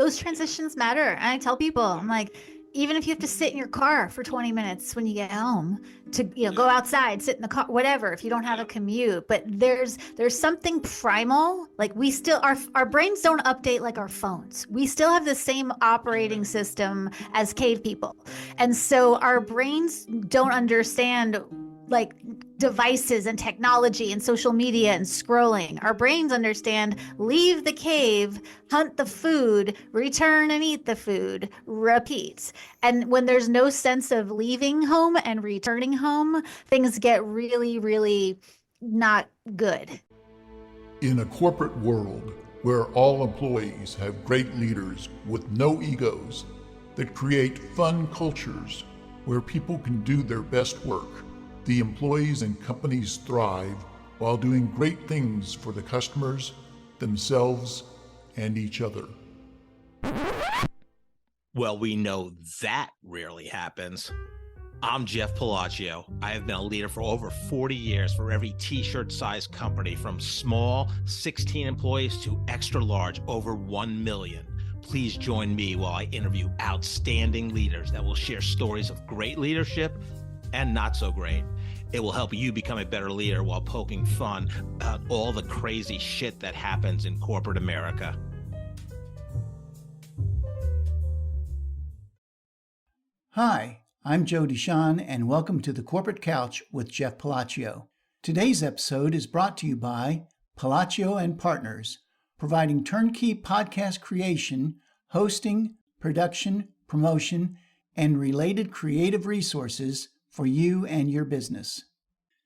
those transitions matter. And I tell people, I'm like, even if you have to sit in your car for 20 minutes when you get home to, go outside, sit in the car, whatever, if you don't have a commute, but there's something primal. Like we still, our brains don't update like our phones. We still have the same operating system as cave people. And so our brains don't understand like devices and technology and social media and scrolling. Our brains understand leave the cave, hunt the food, return and eat the food, repeat. And when there's no sense of leaving home and returning home, things get really, really not good. In a corporate world where all employees have great leaders with no egos that create fun cultures where people can do their best work, the employees and companies thrive while doing great things for the customers, themselves, and each other. Well, we know that rarely happens. I'm Jeff Palacio. I have been a leader for over 40 years for every t-shirt size company, from small 16 employees to extra large over 1 million. Please join me while I interview outstanding leaders that will share stories of great leadership and not so great. It will help you become a better leader while poking fun about all the crazy shit that happens in corporate America. Hi, I'm Joe Deshawn, and welcome to the Corporate Couch with Jeff Palacio. Today's episode is brought to you by Palacio and Partners, providing turnkey podcast creation, hosting, production, promotion, and related creative resources for you and your business.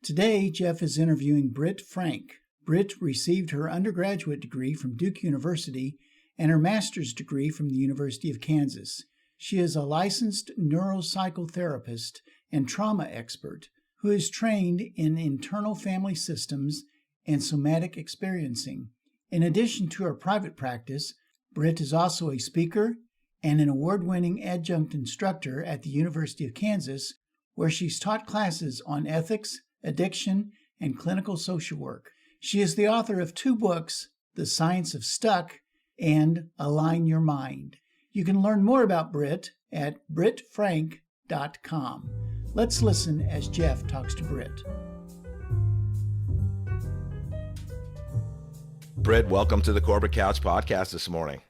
Today, Jeff is interviewing Britt Frank. Britt received her undergraduate degree from Duke University and her master's degree from the University of Kansas. She is a licensed neuropsychotherapist and trauma expert who is trained in internal family systems and somatic experiencing. In addition to her private practice, Britt is also a speaker and an award-winning adjunct instructor at the University of Kansas, where she's taught classes on ethics, addiction, and clinical social work. She is the author of 2 books, The Science of Stuck and Align Your Mind. You can learn more about Britt at brittfrank.com. Let's listen as Jeff talks to Britt. Britt, welcome to the Corporate Couch podcast this morning.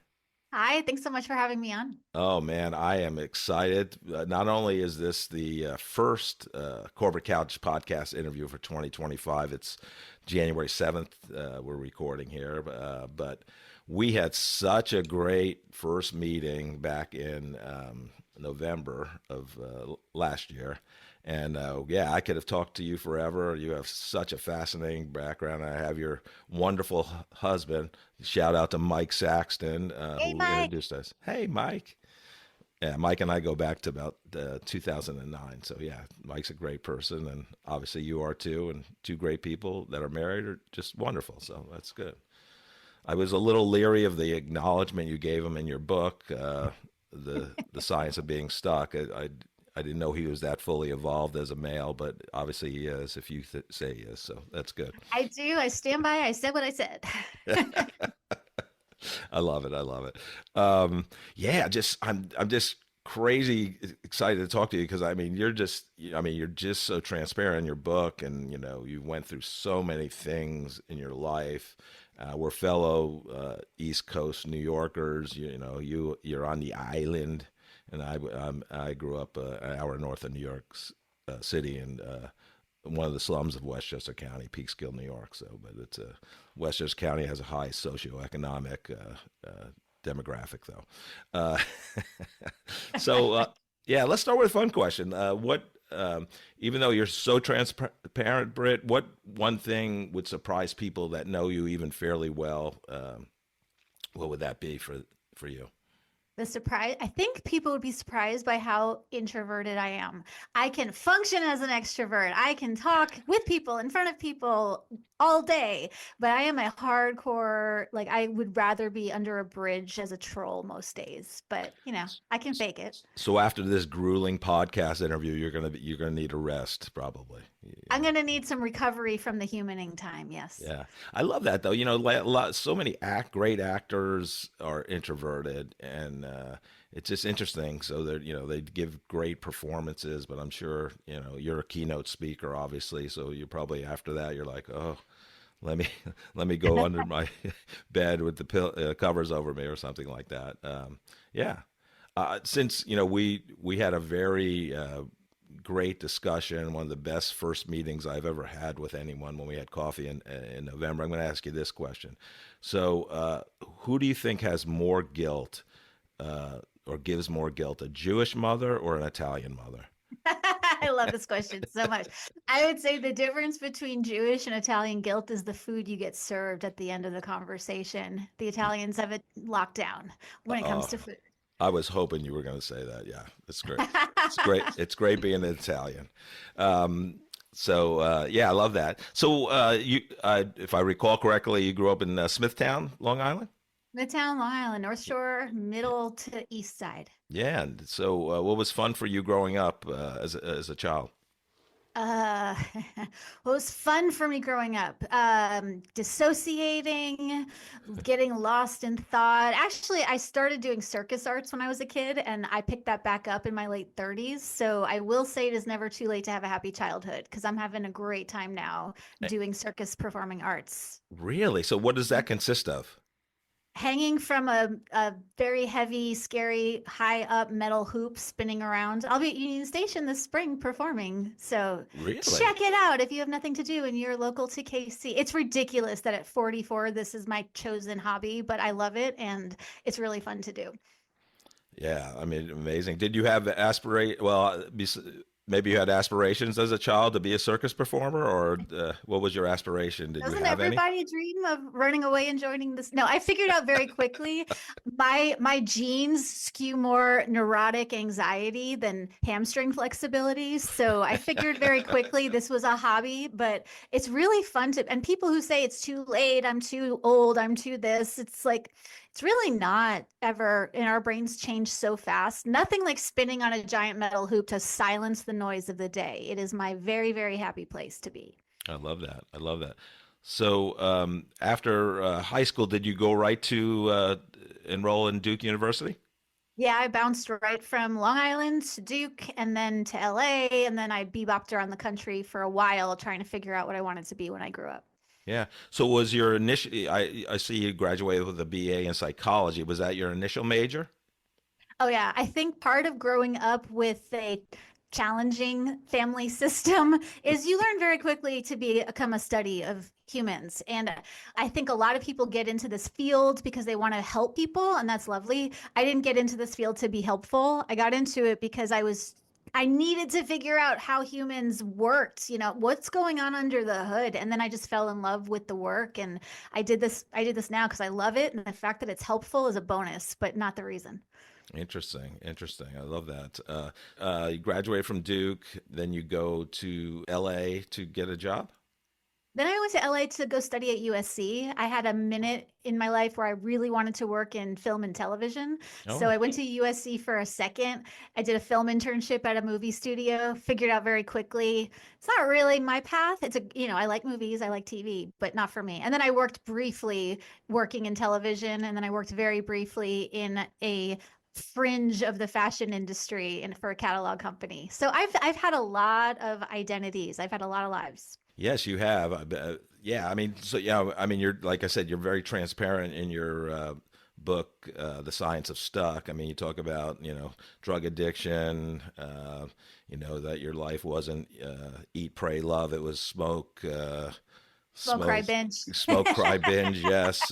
Hi, thanks so much for having me on. Oh man, I am excited. Not only is this the first Corporate Couch podcast interview for 2025, it's January 7th, we're recording here, but we had such a great first meeting back in November of last year. And yeah, I could have talked to you forever. You have such a fascinating background. I have your wonderful husband. Shout out to Mike Saxton, who introduced us. Hey, Mike. Yeah, Mike and I go back to about 2009. So yeah, Mike's a great person, and obviously you are too. And 2 great people that are married are just wonderful. So that's good. I was a little leery of the acknowledgement you gave him in your book, the Science of Being Stuck. I didn't know he was that fully evolved as a male, but obviously he is, if you say he is. So that's good. I do. I stand by. I said what I said. I love it. I love it. Yeah, I'm just crazy excited to talk to you because you're just so transparent in your book, and you went through so many things in your life. We're fellow East Coast New Yorkers. You're on the island. And I grew up an hour north of New York City, in one of the slums of Westchester County, Peekskill, New York. But it's Westchester County has a high socioeconomic demographic, though. Yeah, let's start with a fun question. Even though you're so transparent, Britt, what one thing would surprise people that know you even fairly well? What would that be for you? The surprise, I think people would be surprised by how introverted I am. I can function as an extrovert. I can talk with people, in front of people all day, but I am a hardcore, like I would rather be under a bridge as a troll most days, but I can fake it. So after this grueling podcast interview, you're going to need a rest probably. I'm going to need some recovery from the humaning time. Yes. Yeah, I love that though. So many great actors are introverted, and it's just interesting. So that they give great performances, but I'm sure you're a keynote speaker, obviously. So you're probably after that, you're like, oh, let me let me go under my bed with the covers over me or something like that. Yeah, since we had a very great discussion, one of the best first meetings I've ever had with anyone when we had coffee in November. I'm going to ask you this question. So, who do you think has more guilt or gives more guilt, a Jewish mother or an Italian mother? I love this question so much. I would say the difference between Jewish and Italian guilt is the food you get served at the end of the conversation. The Italians have it locked down when it comes Oh, to food. I was hoping you were going to say that. Yeah, it's great. It's great. It's great being an Italian. Yeah, I love that. So if I recall correctly, you grew up in Smithtown, Long Island. Midtown, Long Island, North Shore, middle to east side. Yeah. And so, what was fun for you growing up as a child? What was fun for me growing up? Dissociating, getting lost in thought. Actually, I started doing circus arts when I was a kid, and I picked that back up in my late 30s. So I will say it is never too late to have a happy childhood because I'm having a great time now doing circus performing arts. Really? So, what does that consist of? Hanging from a very heavy, scary, high up metal hoop spinning around. I'll be at Union Station this spring performing. So Really? check it out if you have nothing to do and you're local to KC. It's ridiculous that at 44, this is my chosen hobby, but I love it and it's really fun to do. Yeah, I mean, amazing. Did you have maybe you had aspirations as a child to be a circus performer, or what was your aspiration? Did you Doesn't have any? everybody dream of running away and joining this? No, I figured out very quickly my genes skew more neurotic anxiety than hamstring flexibility. So I figured very quickly this was a hobby, but it's really fun and people who say it's too late, I'm too old, I'm too this, it's like, it's really not ever, and our brains change so fast. Nothing like spinning on a giant metal hoop to silence the noise of the day. It is my very, very happy place to be. I love that. I love that. So after high school, did you go right to enroll in Duke University? Yeah, I bounced right from Long Island to Duke and then to LA. And then I bebopped around the country for a while trying to figure out what I wanted to be when I grew up. Yeah. So was your initial? I see you graduated with a BA in psychology. Was that your initial major? Oh, yeah. I think part of growing up with a challenging family system is you learn very quickly to become a study of humans. And I think a lot of people get into this field because they want to help people, and that's lovely. I didn't get into this field to be helpful. I got into it because I needed to figure out how humans worked, what's going on under the hood. And then I just fell in love with the work. And I did this now because I love it. And the fact that it's helpful is a bonus, but not the reason. Interesting. Interesting. I love that. You graduate from Duke, then you go to LA to get a job. Then I went to LA to go study at USC. I had a minute in my life where I really wanted to work in film and television. So Oh, I went to USC for a second. I did a film internship at a movie studio, figured out very quickly. It's not really my path. I like movies, I like TV, but not for me. And then I worked briefly working in television. And then I worked very briefly in a fringe of the fashion industry and for a catalog company. So I've had a lot of identities. I've had a lot of lives. yes, you have. Yeah, I mean, so yeah, I mean, you're like I said, you're very transparent in your book, The Science of Stuck. I mean, you talk about drug addiction. That your life wasn't eat, pray, love. It was smoke, Smoke, cry, smoke, binge. smoke, cry, binge. Yes.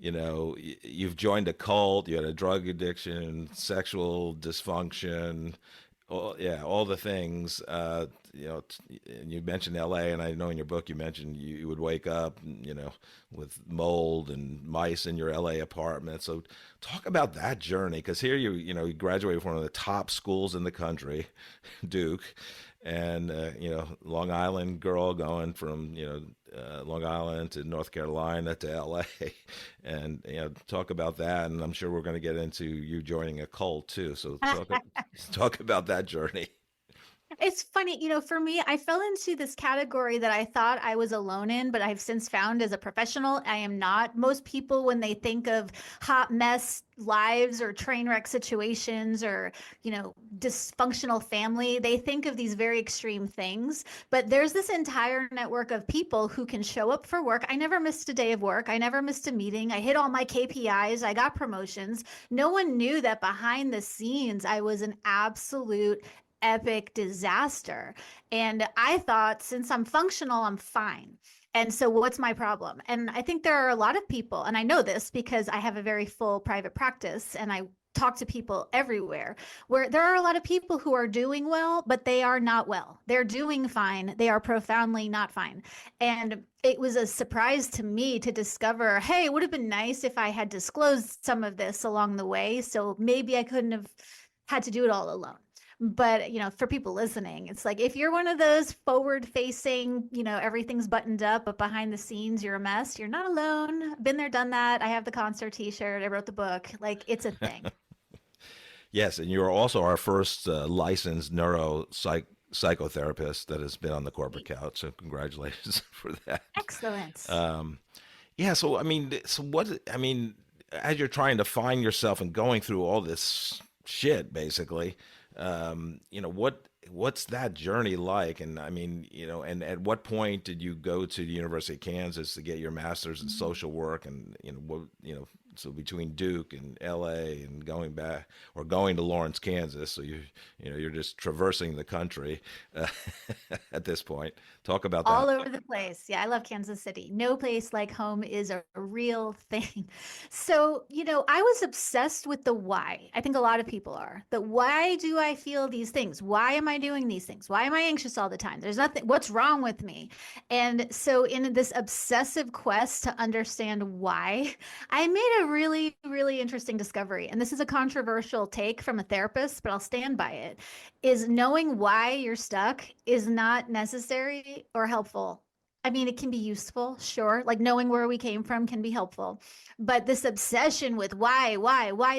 You've joined a cult. You had a drug addiction, sexual dysfunction. All the things. And you mentioned L.A., and I know in your book you mentioned you would wake up, with mold and mice in your L.A. apartment. So talk about that journey, because here you graduated from one of the top schools in the country, Duke, and Long Island girl going from Long Island to North Carolina to L.A. and talk about that. And I'm sure we're going to get into you joining a cult too. So talk about that journey. It's funny, for me, I fell into this category that I thought I was alone in, but I've since found as a professional, I am not. Most people, when they think of hot mess lives or train wreck situations or, dysfunctional family, they think of these very extreme things. But there's this entire network of people who can show up for work. I never missed a day of work. I never missed a meeting. I hit all my KPIs. I got promotions. No one knew that behind the scenes, I was an absolute epic disaster. And I thought, since I'm functional, I'm fine. And so, what's my problem? And I think there are a lot of people, and I know this because I have a very full private practice and I talk to people everywhere, where there are a lot of people who are doing well, but they are not well. They're doing fine. They are profoundly not fine. And it was a surprise to me to discover, hey, it would have been nice if I had disclosed some of this along the way. So maybe I couldn't have had to do it all alone. But, for people listening, it's like, if you're one of those forward facing, everything's buttoned up, but behind the scenes, you're a mess, you're not alone. Been there, done that. I have the concert t-shirt. I wrote the book. Like, it's a thing. Yes. And you're also our first licensed psychotherapist that has been on the corporate couch. So congratulations for that. Excellent. Yeah. So, as you're trying to find yourself and going through all this shit, basically, what's that journey like? And and at what point did you go to the University of Kansas to get your master's in social work? And, so between Duke and LA and going back or going to Lawrence, Kansas. So you're just traversing the country at this point. Talk about that. All over the place. Yeah, I love Kansas City. No place like home is a real thing. So, I was obsessed with the why. I think a lot of people are. The why do I feel these things? Why am I doing these things? Why am I anxious all the time? There's nothing, what's wrong with me? And so in this obsessive quest to understand why, I made a really, really interesting discovery. And this is a controversial take from a therapist, but I'll stand by it. Is knowing why you're stuck is not necessary or helpful. I mean, it can be useful, sure. Like knowing where we came from can be helpful. But this obsession with why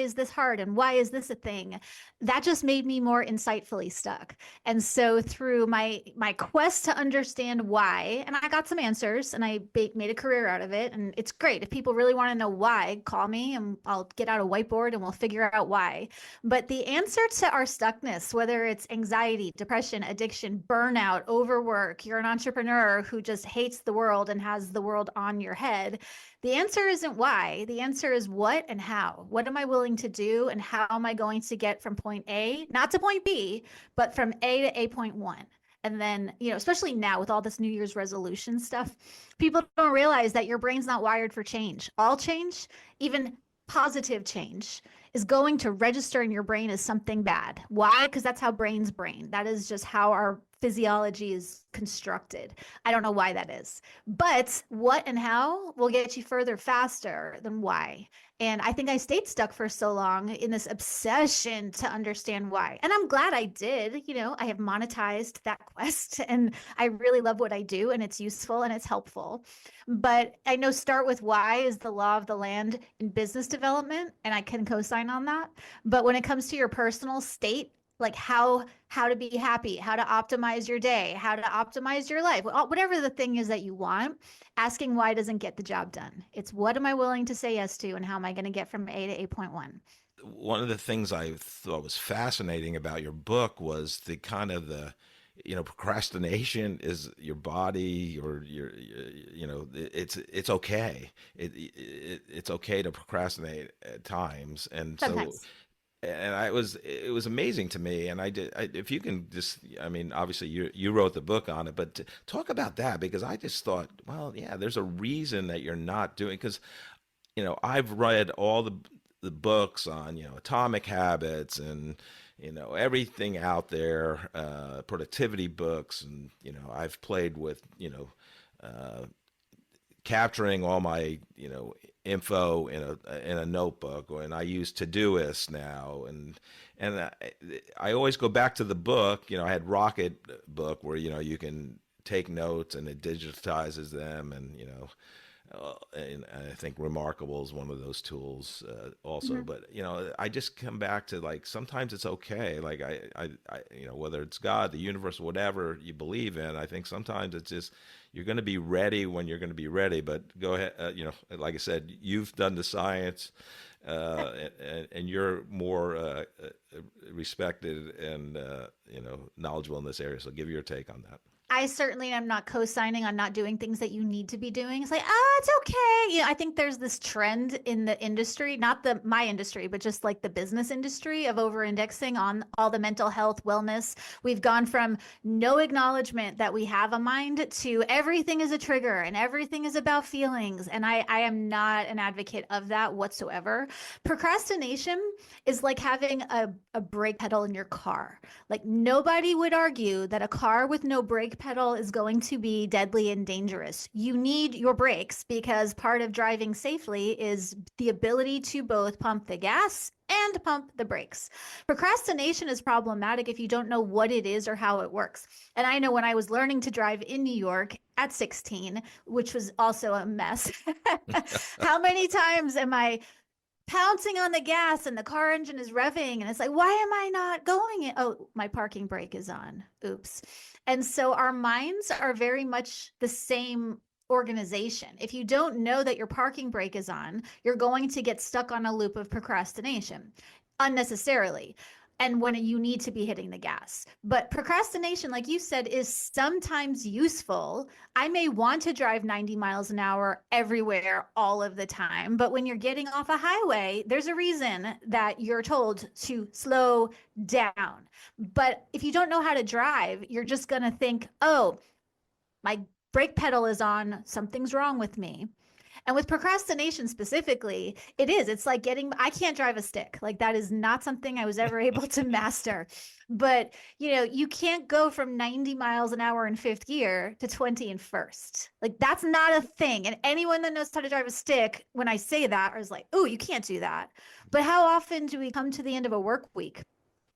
is this hard? And why is this a thing? That just made me more insightfully stuck. And so through my quest to understand why, and I got some answers and I made a career out of it. And it's great. If people really want to know why, call me and I'll get out a whiteboard and we'll figure out why. But the answer to our stuckness, whether it's anxiety, depression, addiction, burnout, overwork, you're an entrepreneur who just hates the world and has the world on your head, the answer isn't why. The answer is what and how. What am I willing to do and how am I going to get from point A, not to point B, but from A to A.1? And then, especially now with all this New Year's resolution stuff, people don't realize that your brain's not wired for change. All change, even positive change, is going to register in your brain as something bad. Why? Because that's how brains brain. That is just how our physiology is constructed. I don't know why that is, but what and how will get you further faster than why. And I think I stayed stuck for so long in this obsession to understand why. And I'm glad I did. I have monetized that quest and I really love what I do and it's useful and it's helpful. But I know start with why is the law of the land in business development, and I can co-sign on that. But when it comes to your personal state, like how to be happy, how to optimize your day, how to optimize your life, whatever the thing is that you want, asking why doesn't get the job done. It's what am I willing to say yes to and how am I going to get from A to A.1? One of the things I thought was fascinating about your book was the kind of procrastination is your body or it's okay. It's okay to procrastinate at times. And Sometimes. So, and it was amazing to me. And if you can just, obviously you wrote the book on it, but talk about that, because I just thought, well, yeah, there's a reason that you're not doing, because, I've read all the books on, atomic habits and, everything out there, productivity books. And, I've played with, capturing all my, info in a notebook, and I use Todoist now. And I always go back to the book. I had Rocket book where, you can take notes and it digitizes them. And, and I think Remarkable is one of those tools also. Mhm. But I just come back to like sometimes it's okay. Like whether it's God, the universe, whatever you believe in, I think sometimes it's just you're going to be ready when you're going to be ready. But go ahead, like I said, you've done the science, and you're more respected and knowledgeable in this area. So give your take on that. I certainly am not co-signing on not doing things that you need to be doing. It's like, it's okay. I think there's this trend in the industry, not my industry, but just like the business industry of over-indexing on all the mental health, wellness. We've gone from no acknowledgement that we have a mind to everything is a trigger and everything is about feelings. And I am not an advocate of that whatsoever. Procrastination is like having a brake pedal in your car. Like nobody would argue that a car with no brake pedal is going to be deadly and dangerous. You need your brakes because part of driving safely is the ability to both pump the gas and pump the brakes. Procrastination is problematic if you don't know what it is or how it works. And I know when I was learning to drive in New York at 16, which was also a mess, how many times am I pouncing on the gas and the car engine is revving and it's like, why am I not going? Oh, my parking brake is on. Oops. And so our minds are very much the same organization. If you don't know that your parking brake is on, you're going to get stuck on a loop of procrastination unnecessarily. And when you need to be hitting the gas. But procrastination, like you said, is sometimes useful. I may want to drive 90 miles an hour everywhere all of the time. But when you're getting off a highway, there's a reason that you're told to slow down. But if you don't know how to drive, you're just going to think, oh, my brake pedal is on, something's wrong with me. And with procrastination specifically, it's like I can't drive a stick. Like that is not something I was ever able to master. But, you can't go from 90 miles an hour in fifth gear to 20 in first. Like that's not a thing. And anyone that knows how to drive a stick, when I say that, is like, oh, you can't do that. But how often do we come to the end of a work week?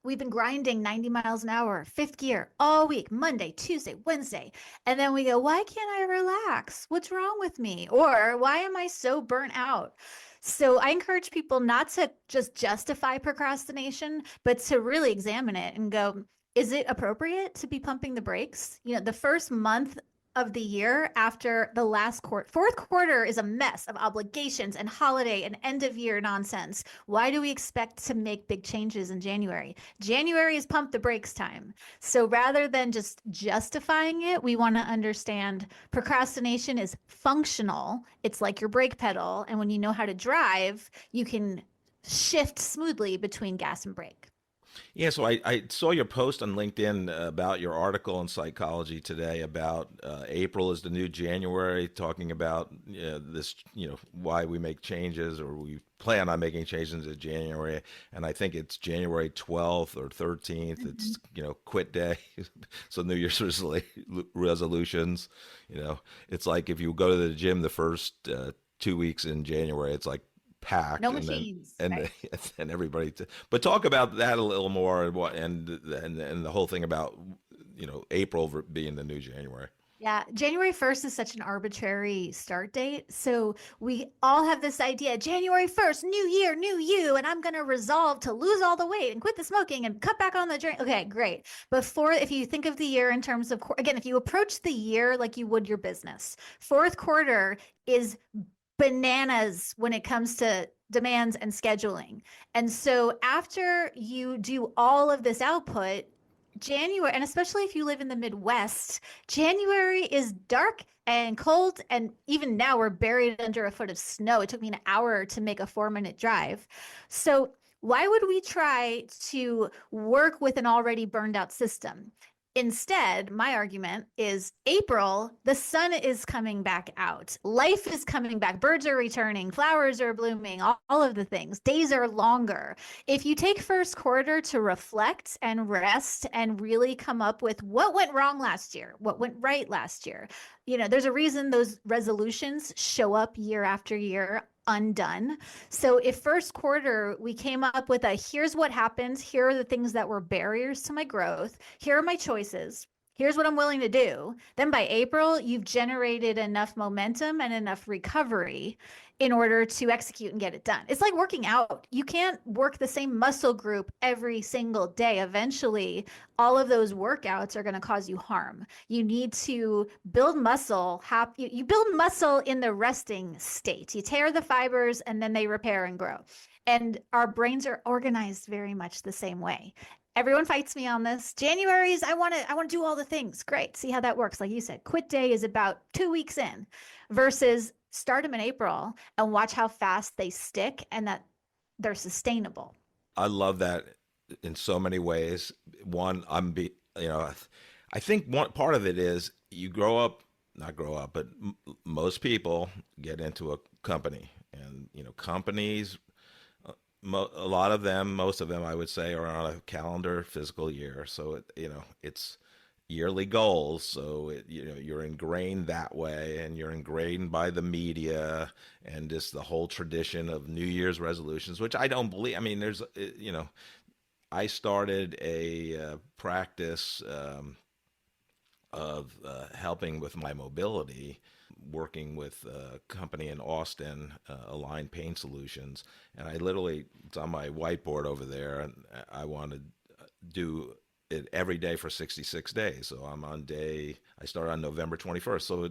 We've been grinding 90 miles an hour, fifth gear all week, Monday, Tuesday, Wednesday. And then we go, why can't I relax? What's wrong with me? Or why am I so burnt out? So I encourage people not to just justify procrastination, but to really examine it and go, is it appropriate to be pumping the brakes? The first month of the year after the last fourth quarter is a mess of obligations and holiday and end of year nonsense. Why do we expect to make big changes in January? January is pump the brakes time. So rather than just justifying it, we want to understand procrastination is functional. It's like your brake pedal. And when you know how to drive, you can shift smoothly between gas and brake. Yeah, so I saw your post on LinkedIn about your article in Psychology Today about April is the new January, talking about this, why we make changes or we plan on making changes in January. And I think it's January 12th or 13th. Mm-hmm. It's, quit day. So New Year's resolutions, it's like if you go to the gym the first 2 weeks in January, it's like packed. No machines. And everybody. But talk about that a little more and the whole thing about, April being the new January. Yeah, January 1st is such an arbitrary start date. So we all have this idea, January 1st, new year, new you, and I'm going to resolve to lose all the weight and quit the smoking and cut back on the drink. Okay, great. If you think of the year in terms of, again, if you approach the year like you would your business, fourth quarter is bananas when it comes to demands and scheduling. And so after you do all of this output, January, and especially if you live in the Midwest, January is dark and cold. And even now we're buried under a foot of snow. It took me an hour to make a 4-minute drive. So why would we try to work with an already burned out system? Instead, my argument is April, the sun is coming back out. Life is coming back. Birds are returning. Flowers are blooming. All of the things. Days are longer. If you take first quarter to reflect and rest and really come up with what went wrong last year, what went right last year, there's a reason those resolutions show up year after year undone. So if first quarter we came up with here's what happened, here are the things that were barriers to my growth, here are my choices, Here's what I'm willing to do. Then by April, you've generated enough momentum and enough recovery in order to execute and get it done. It's like working out. You can't work the same muscle group every single day. Eventually, all of those workouts are going to cause you harm. You need to build muscle. You build muscle in the resting state. You tear the fibers and then they repair and grow. And our brains are organized very much the same way. Everyone fights me on this. January's, I want to do all the things. Great. See how that works. Like you said, quit day is about 2 weeks in versus start them in April and watch how fast they stick and that they're sustainable. I love that in so many ways. One, I think one part of it is you not grow up, but most people get into a company, and companies, a lot of them, most of them, I would say, are on a calendar fiscal year. So it's yearly goals. So you're ingrained that way, and you're ingrained by the media and just the whole tradition of New Year's resolutions, which I don't believe. I mean, I started a practice of helping with my mobility, working with a company in Austin, Align Pain Solutions. And it's on my whiteboard over there, and I want to do it every day for 66 days. So I started on November 21st. So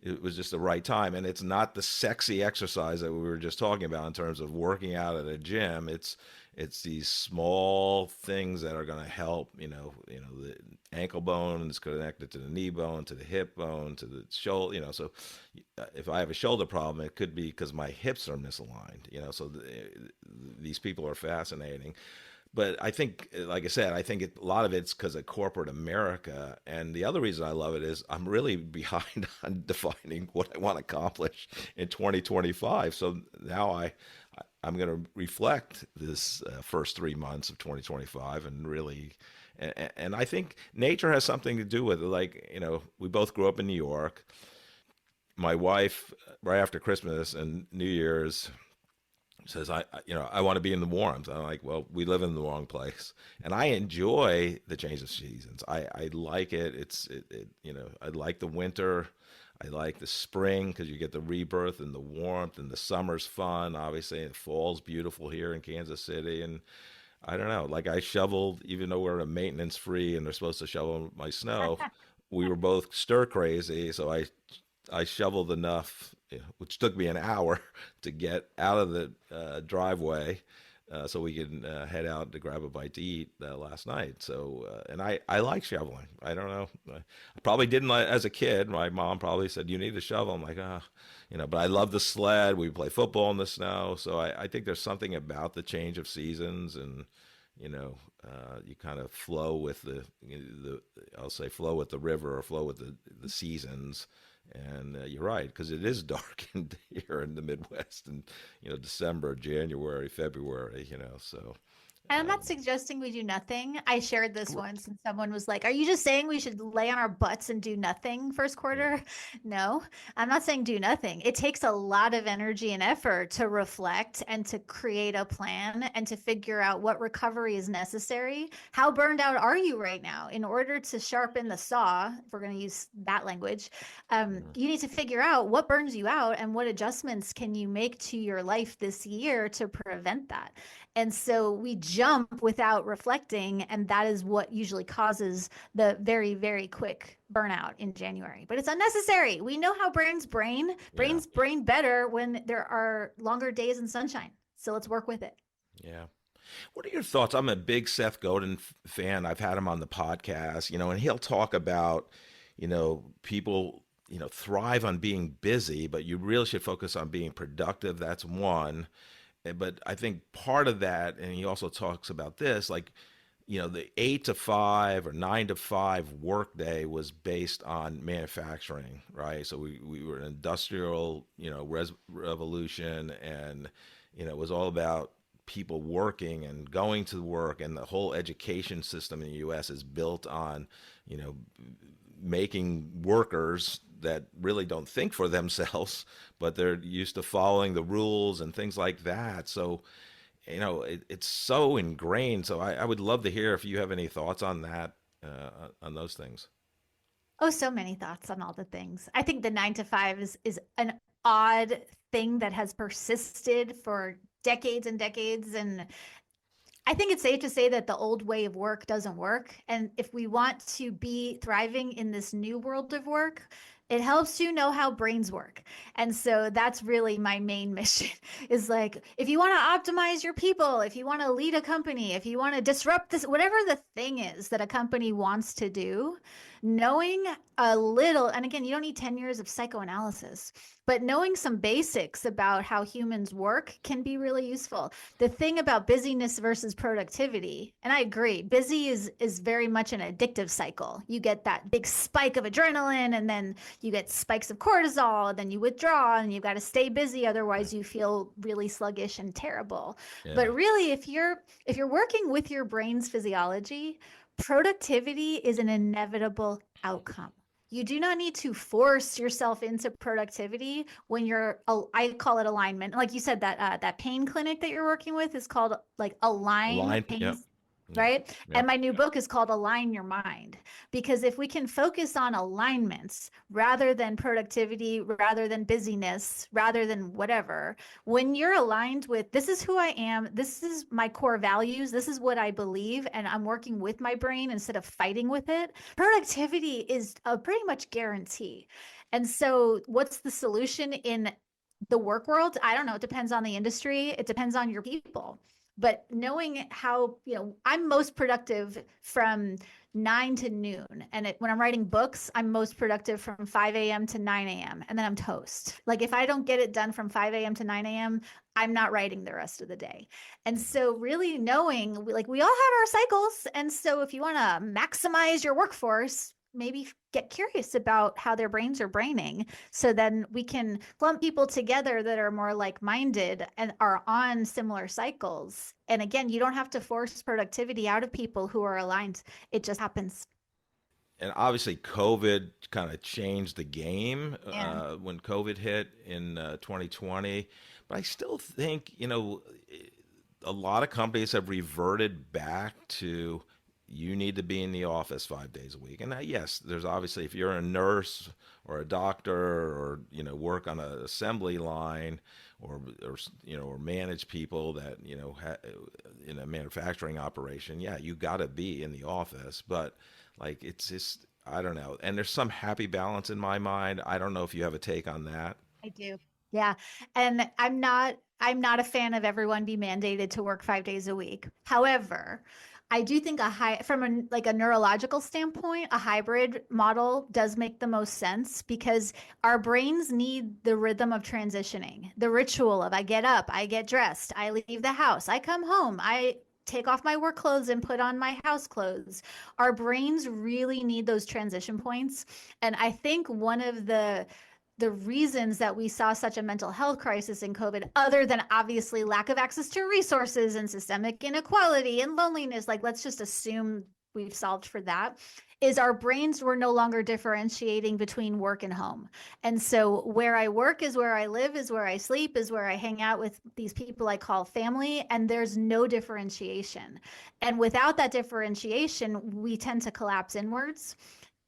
it was just the right time. And it's not the sexy exercise that we were just talking about in terms of working out at a gym. It's these small things that are going to help. The ankle bone is connected to the knee bone, to the hip bone, to the shoulder. So if I have a shoulder problem, it could be because my hips are misaligned. So these people are fascinating. But I think, like I said, a lot of it's because of corporate America. And the other reason I love it is I'm really behind on defining what I want to accomplish in 2025. So now I'm going to reflect this first 3 months of 2025 and really, and I think nature has something to do with it. Like, we both grew up in New York. My wife, right after Christmas and New Year's, says, I want to be in the warmth. I'm like, well, we live in the wrong place. And I enjoy the change of seasons. I like it. I like the winter. I like the spring because you get the rebirth and the warmth, and the summer's fun. Obviously, the fall's beautiful here in Kansas City. And I don't know, like I shoveled, even though we're a maintenance free and they're supposed to shovel my snow, we were both stir crazy. So I shoveled enough, which took me an hour to get out of the driveway so we could head out to grab a bite to eat last night. So, and I like shoveling. I don't know. I probably didn't as a kid. My mom probably said, you need to shovel. I'm like, but I love the sled. We play football in the snow. So I think there's something about the change of seasons, and, you kind of flow with I'll say flow with the river, or flow with the seasons. And you're right, because it is dark here in the Midwest, and December, January, February, so. And I'm not suggesting we do nothing. I shared this once and someone was like, are you just saying we should lay on our butts and do nothing first quarter? No, I'm not saying do nothing. It takes a lot of energy and effort to reflect and to create a plan and to figure out what recovery is necessary. How burned out are you right now? In order to sharpen the saw, if we're going to use that language, you need to figure out what burns you out and what adjustments can you make to your life this year to prevent that. And so we jump without reflecting, and that is what usually causes the very, very quick burnout in January. But it's unnecessary. We know how brains brain better when there are longer days in sunshine. So let's work with it. Yeah. What are your thoughts? I'm a big Seth Godin fan. I've had him on the podcast, and he'll talk about, people, thrive on being busy, but you really should focus on being productive. That's one. But I think part of that, and he also talks about this, like, the 8 to 5 or 9 to 5 workday was based on manufacturing, right? So we were an industrial, revolution, and, it was all about people working and going to work, and the whole education system in the U.S. is built on, making workers that really don't think for themselves, but they're used to following the rules and things like that. So, it's so ingrained. So I would love to hear if you have any thoughts on that, on those things. Oh, so many thoughts on all the things. I think the 9 to 5 is an odd thing that has persisted for decades and decades. And I think it's safe to say that the old way of work doesn't work. And if we want to be thriving in this new world of work, it helps you know how brains work. And so that's really my main mission is like, if you want to optimize your people, if you want to lead a company, if you want to disrupt this, whatever the thing is that a company wants to do, knowing a little, and again, you don't need 10 years of psychoanalysis, but knowing some basics about how humans work can be really useful. The thing about busyness versus productivity, and I agree, busy is very much an addictive cycle. You get that big spike of adrenaline, and then you get spikes of cortisol, and then you withdraw, and you've got to stay busy, otherwise you feel really sluggish and terrible. Yeah. But really, if you're working with your brain's physiology, productivity is an inevitable outcome. You do not need to force yourself into productivity when I call it alignment. Like you said, that pain clinic that you're working with is called like Align Pain. Yep. Right. Yep. And my new book is called Align Your Mind, because if we can focus on alignments rather than productivity, rather than busyness, rather than whatever, when you're aligned with, this is who I am, this is my core values, this is what I believe, and I'm working with my brain instead of fighting with it, productivity is a pretty much guarantee. And so what's the solution in the work world? I don't know. It depends on the industry. It depends on your people. But knowing how, I'm most productive from 9 to noon. And when I'm writing books, I'm most productive from 5 a.m. to 9 a.m. And then I'm toast. Like if I don't get it done from 5 a.m. to 9 a.m., I'm not writing the rest of the day. And so really knowing, like we all have our cycles. And so if you want to maximize your workforce, maybe get curious about how their brains are braining, so then we can clump people together that are more like-minded and are on similar cycles. And again, you don't have to force productivity out of people who are aligned. It just happens. And obviously COVID kind of changed the game when COVID hit in 2020. But I still think, a lot of companies have reverted back to, you need to be in the office 5 days a week. And yes, there's obviously, if you're a nurse or a doctor or, work on an assembly line or manage people that, in a manufacturing operation, yeah, you got to be in the office. But like, it's just, I don't know. And there's some happy balance in my mind. I don't know if you have a take on that. I do. Yeah. And I'm not a fan of everyone be mandated to work 5 days a week. However, I do think from a neurological standpoint, a hybrid model does make the most sense, because our brains need the rhythm of transitioning, the ritual of I get up, I get dressed, I leave the house, I come home, I take off my work clothes and put on my house clothes. Our brains really need those transition points. And I think one of the reasons that we saw such a mental health crisis in COVID, other than obviously lack of access to resources and systemic inequality and loneliness, like let's just assume we've solved for that, is our brains were no longer differentiating between work and home. And so where I work is where I live, is where I sleep, is where I hang out with these people I call family, and there's no differentiation. And without that differentiation, we tend to collapse inwards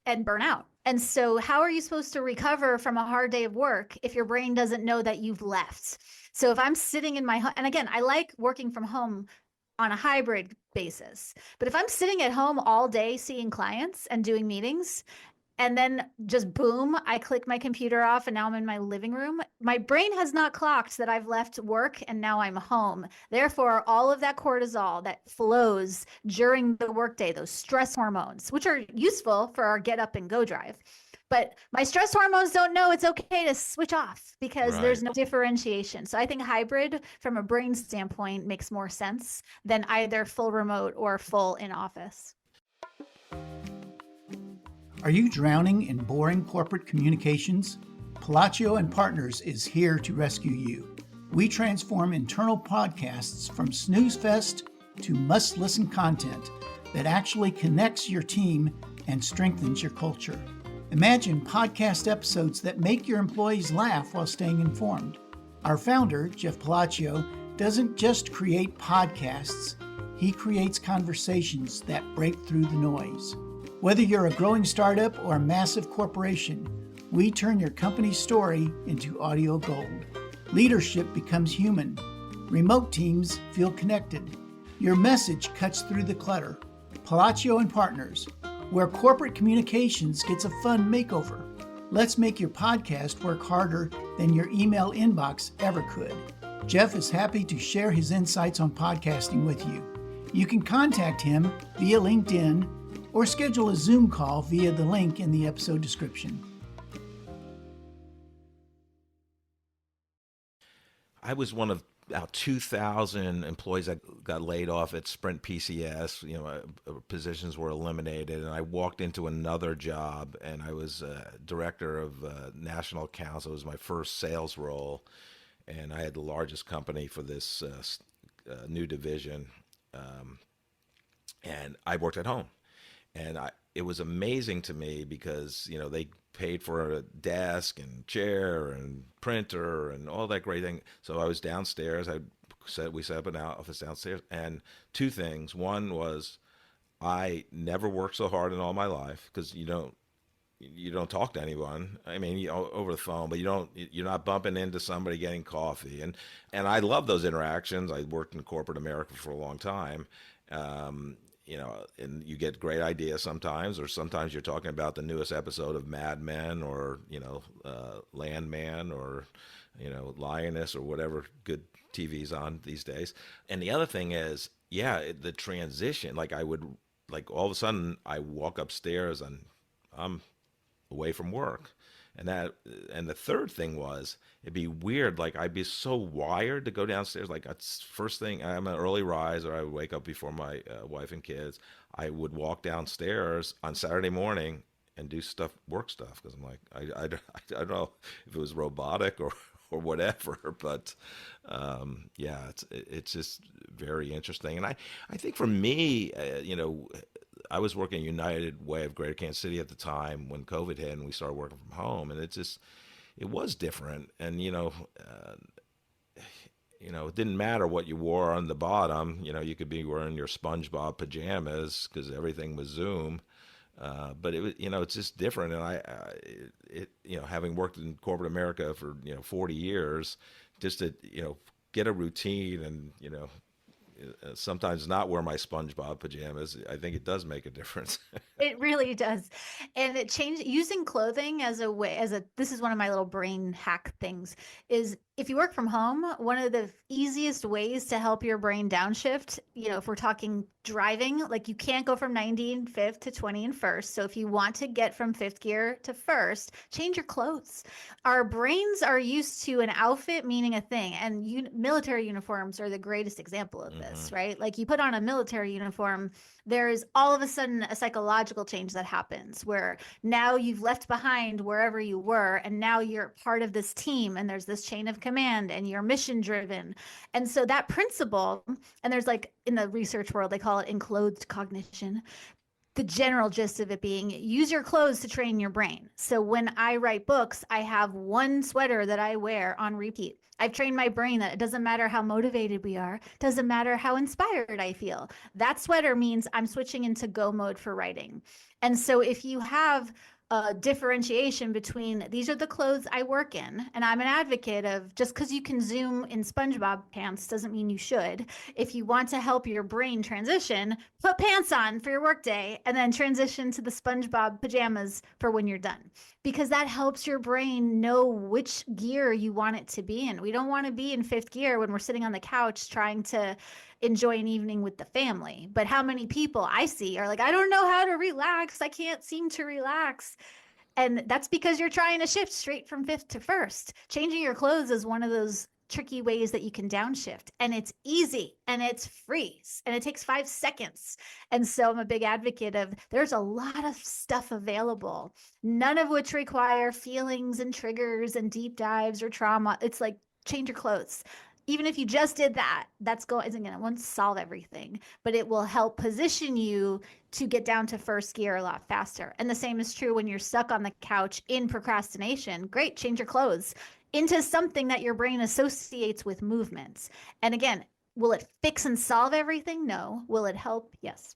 and burn out. And so how are you supposed to recover from a hard day of work if your brain doesn't know that you've left? So if I'm sitting in my home, and again, I like working from home on a hybrid basis, but if I'm sitting at home all day seeing clients and doing meetings, and then just boom, I click my computer off and now I'm in my living room, my brain has not clocked that I've left work and now I'm home. Therefore, all of that cortisol that flows during the workday, those stress hormones, which are useful for our get up and go drive. But my stress hormones don't know it's okay to switch off because there's no differentiation. So I think hybrid from a brain standpoint makes more sense than either full remote or full in office. Are you drowning in boring corporate communications? Palacio and Partners is here to rescue you. We transform internal podcasts from snooze fest to must-listen content that actually connects your team and strengthens your culture. Imagine podcast episodes that make your employees laugh while staying informed. Our founder, Jeff Palacio, doesn't just create podcasts. He creates conversations that break through the noise. Whether you're a growing startup or a massive corporation, we turn your company's story into audio gold. Leadership becomes human. Remote teams feel connected. Your message cuts through the clutter. Palacio and Partners, where corporate communications gets a fun makeover. Let's make your podcast work harder than your email inbox ever could. Jeff is happy to share his insights on podcasting with you. You can contact him via LinkedIn or schedule a Zoom call via the link in the episode description. I was one of about 2,000 employees that got laid off at Sprint PCS. Positions were eliminated, and I walked into another job, and I was director of national accounts. It was my first sales role, and I had the largest company for this new division, and I worked at home. And it was amazing to me because, they paid for a desk and chair and printer and all that great thing. So I was downstairs. We set up an office downstairs. And two things. One was I never worked so hard in all my life because you don't talk to anyone. I mean, over the phone, but you're not bumping into somebody getting coffee. And I love those interactions. I worked in corporate America for a long time. And you get great ideas sometimes, or sometimes you're talking about the newest episode of Mad Men or, Landman or, Lioness or whatever good TV's on these days. And the other thing is, the transition, all of a sudden I walk upstairs and I'm away from work. And the third thing was, it'd be weird. I'd be so wired to go downstairs. That's first thing. I'm an early riser. I would wake up before my wife and kids. I would walk downstairs on Saturday morning and do work stuff. Cause I'm like, I don't know if it was robotic or whatever, but it's just very interesting. And I think for me, I was working at United Way of Greater Kansas City at the time when COVID hit and we started working from home, and it was different. And, it didn't matter what you wore on the bottom. You could be wearing your SpongeBob pajamas because everything was Zoom. But it was, it's just different. And having worked in corporate America for, 40 years, just to, get a routine and, sometimes not wear my SpongeBob pajamas, I think it does make a difference. It really does. And it changed using clothing as a way, this is one of my little brain hack things, is if you work from home, one of the easiest ways to help your brain downshift, if we're talking driving, you can't go from 90 in fifth to 20 in first. So if you want to get from fifth gear to first, change your clothes. Our brains are used to an outfit meaning a thing. And military uniforms are the greatest example of this, right? You put on a military uniform, there's all of a sudden a psychological change that happens where now you've left behind wherever you were, and now you're part of this team, and there's this chain of command, and you're mission driven. And so that principle, and there's in the research world, they call it enclosed cognition. The general gist of it being, use your clothes to train your brain. So when I write books, I have one sweater that I wear on repeat. I've trained my brain that it doesn't matter how motivated we are, doesn't matter how inspired I feel. That sweater means I'm switching into go mode for writing. And so if you have a differentiation between these are the clothes I work in, and I'm an advocate of just because you can Zoom in SpongeBob pants doesn't mean you should. If you want to help your brain transition, put pants on for your workday and then transition to the SpongeBob pajamas for when you're done, because that helps your brain know which gear you want it to be in. We don't want to be in fifth gear when we're sitting on the couch trying to enjoy an evening with the family. But how many people I see are I don't know how to relax. I can't seem to relax. And that's because you're trying to shift straight from fifth to first. Changing your clothes is one of those tricky ways that you can downshift. And it's easy and it's free and it takes 5 seconds. And so I'm a big advocate of there's a lot of stuff available, none of which require feelings and triggers and deep dives or trauma. It's change your clothes. Even if you just did that, it won't solve everything, but it will help position you to get down to first gear a lot faster. And the same is true when you're stuck on the couch in procrastination. Great, change your clothes into something that your brain associates with movements. And again, will it fix and solve everything? No. Will it help? Yes.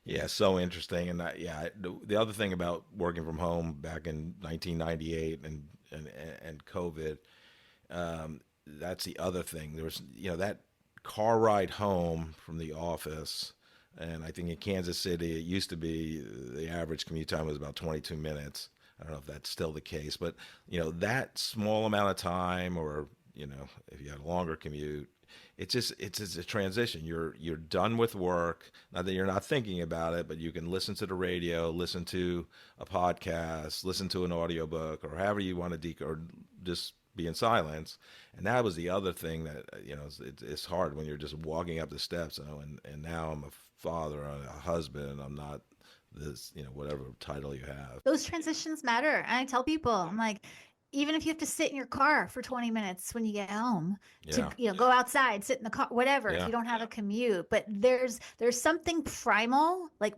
Yeah, so interesting. And the other thing about working from home back in 1998 and COVID, that's the other thing. There was, that car ride home from the office. And I think in Kansas City, it used to be the average commute time was about 22 minutes. I don't know if that's still the case, but that small amount of time, or if you had a longer commute, it's a transition. You're done with work. Not that you're not thinking about it, but you can listen to the radio, listen to a podcast, listen to an audiobook, or however you want to or just be in silence. And that was the other thing that it's hard when you're just walking up the steps. And now I'm a father, I'm a husband. I'm not this, whatever title you have. Those transitions matter. And I tell people, I'm like, even if you have to sit in your car for 20 minutes when you get home to, go outside, sit in the car, whatever, if you don't have a commute, but there's something primal. Like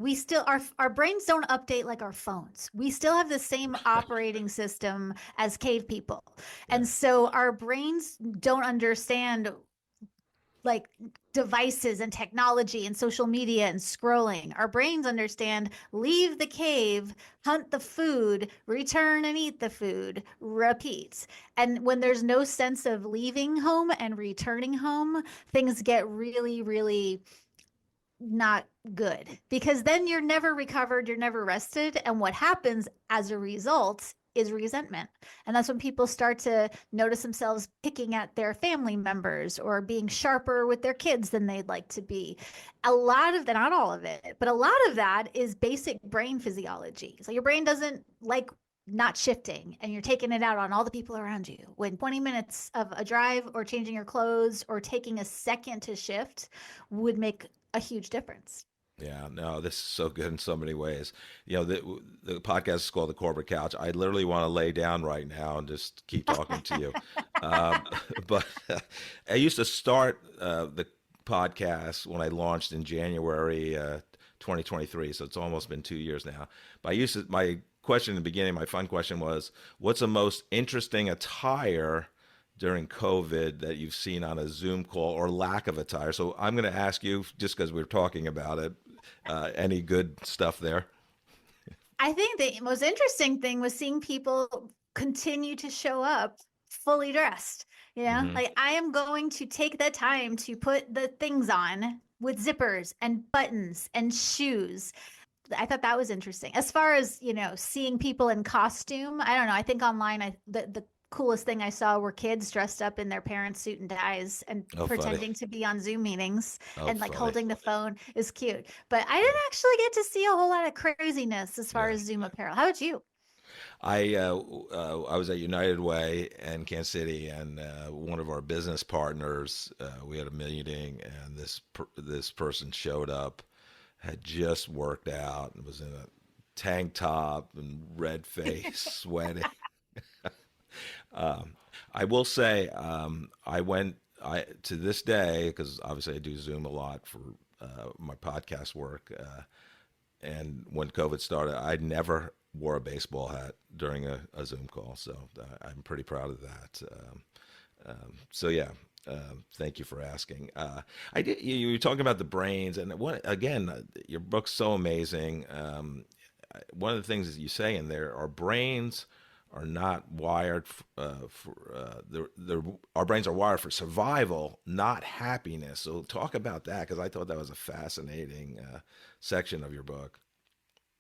our brains don't update like our phones. We still have the same operating system as cave people. And so our brains don't understand like devices and technology and social media and scrolling. Our brains understand leave the cave, hunt the food, return and eat the food, repeat. And when there's no sense of leaving home and returning home, things get really, really not good, because then you're never recovered, you're never rested. And what happens as a result is resentment. And that's when people start to notice themselves picking at their family members or being sharper with their kids than they'd like to be. A lot of that, not all of it, but a lot of that is basic brain physiology. So your brain doesn't like not shifting, and you're taking it out on all the people around you. When 20 minutes of a drive or changing your clothes or taking a second to shift would make a huge difference. Yeah, no, this is so good in so many ways. The podcast is called The Corporate Couch. I literally want to lay down right now and just keep talking to you. But I used to start the podcast when I launched in January 2023. So it's almost been 2 years now. But my question in the beginning, my fun question was, what's the most interesting attire during COVID that you've seen on a Zoom call, or lack of attire? So I'm going to ask you, just because we're talking about it, any good stuff there? I think the most interesting thing was seeing people continue to show up fully dressed. Like, I am going to take the time to put the things on with zippers and buttons and shoes. I thought that was interesting. As far as, seeing people in costume, I don't know. I think online, the coolest thing I saw were kids dressed up in their parents' suit and ties and pretending to be on Zoom meetings and like holding the phone is cute. But I didn't actually get to see a whole lot of craziness as far as Zoom apparel. How about you? I was at United Way in Kansas City, and one of our business partners, we had a meeting, and this person showed up, had just worked out, and was in a tank top and red face, sweating. I will say, to this day, because obviously I do Zoom a lot for my podcast work. And when COVID started, I never wore a baseball hat during a Zoom call. So I'm pretty proud of that. Thank you for asking. You were talking about the brains, and your book's so amazing. One of the things that you say in there, our brains are not wired our brains are wired for survival, not happiness. So talk about that, because I thought that was a fascinating section of your book.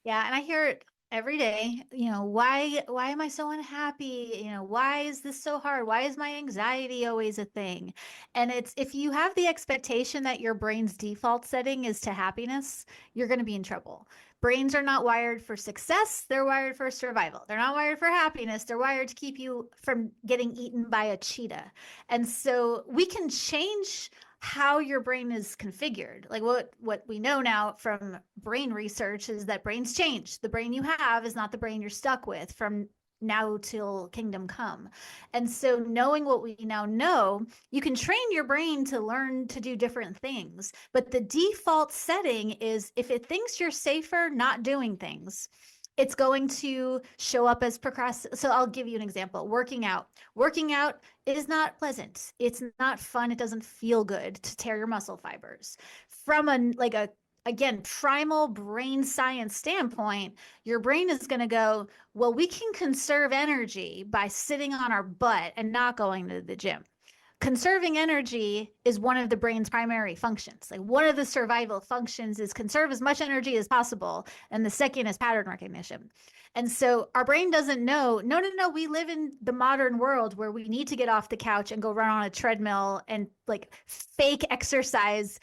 Yeah, and I hear it every day. Why am I so unhappy? Why is this so hard? Why is my anxiety always a thing? And it's, if you have the expectation that your brain's default setting is to happiness, you're going to be in trouble. Brains are not wired for success. They're wired for survival. They're not wired for happiness. They're wired to keep you from getting eaten by a cheetah. And so we can change how your brain is configured. Like what we know now from brain research is that brains change. The brain you have is not the brain you're stuck with from now till kingdom come. And so knowing what we now know, you can train your brain to learn to do different things. But the default setting is, if it thinks you're safer not doing things, it's going to show up as procrastination. So I'll give you an example. Working out is not pleasant. It's not fun. It doesn't feel good to tear your muscle fibers. From a again, primal brain science standpoint, your brain is going to go, well, we can conserve energy by sitting on our butt and not going to the gym. Conserving energy is one of the brain's primary functions. Like one of the survival functions is conserve as much energy as possible. And the second is pattern recognition. And so our brain doesn't know, no, we live in the modern world where we need to get off the couch and go run on a treadmill and like fake exercise,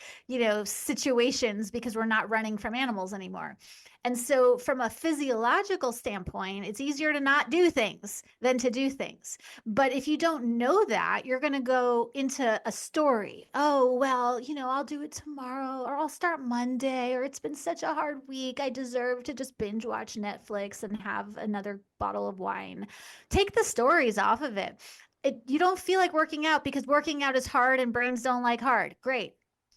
situations because we're not running from animals anymore. And so from a physiological standpoint, it's easier to not do things than to do things. But if you don't know that, you're going to go into a story. Oh, well, I'll do it tomorrow, or I'll start Monday, or it's been such a hard week. I deserve to just binge watch Netflix and have another bottle of wine. Take the stories off of it. You don't feel like working out because working out is hard and brains don't like hard. Great.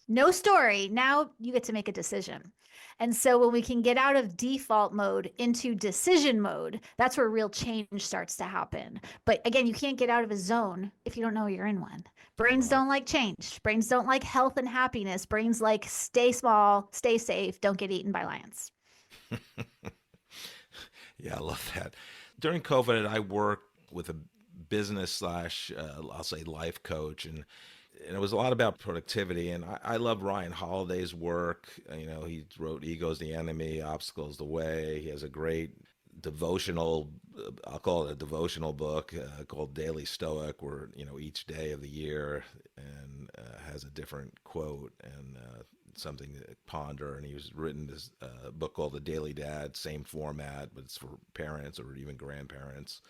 No story. Now you get to make a decision. And so when we can get out of default mode into decision mode, that's where real change starts to happen. But again, you can't get out of a zone if you don't know you're in one. Brains don't like change. Brains don't like health and happiness. Brains like stay small, stay safe, don't get eaten by lions. Yeah, I love that. During COVID, I worked with a business slash, I'll say life coach, and it was a lot about productivity. And I love Ryan Holiday's work. He wrote Ego's the Enemy, Obstacles the Way. He has a great devotional, I'll call it a devotional book called Daily Stoic, where, each day of the year and has a different quote and something to ponder. And he was written this book called The Daily Dad, same format, but it's for parents or even grandparents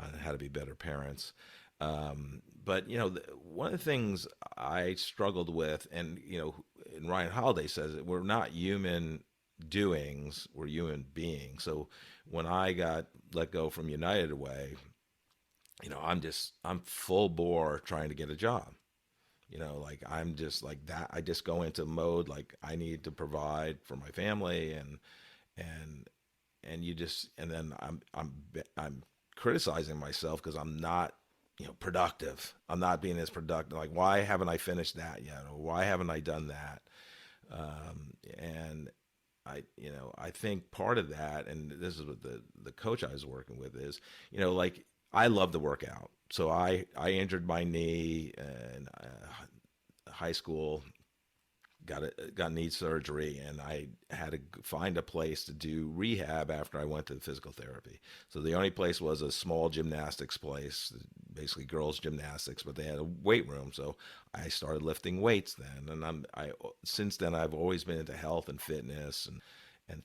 on how to be better parents. But one of the things I struggled with, and Ryan Holiday says it, we're not human doings, we're human beings. So when I got let go from United Way, I'm full bore trying to get a job. I'm just like that. I just go into mode like I need to provide for my family, and then I'm criticizing myself because I'm not productive. I'm not being as productive. Like, why haven't I finished that yet? Or why haven't I done that? And I think part of that, and this is what the coach I was working with is, like I love to work out. So I injured my knee in high school, got knee surgery, and I had to find a place to do rehab after I went to physical therapy. So the only place was a small gymnastics place, basically girls gymnastics, but they had a weight room. So I started lifting weights then, and since then I've always been into health and fitness and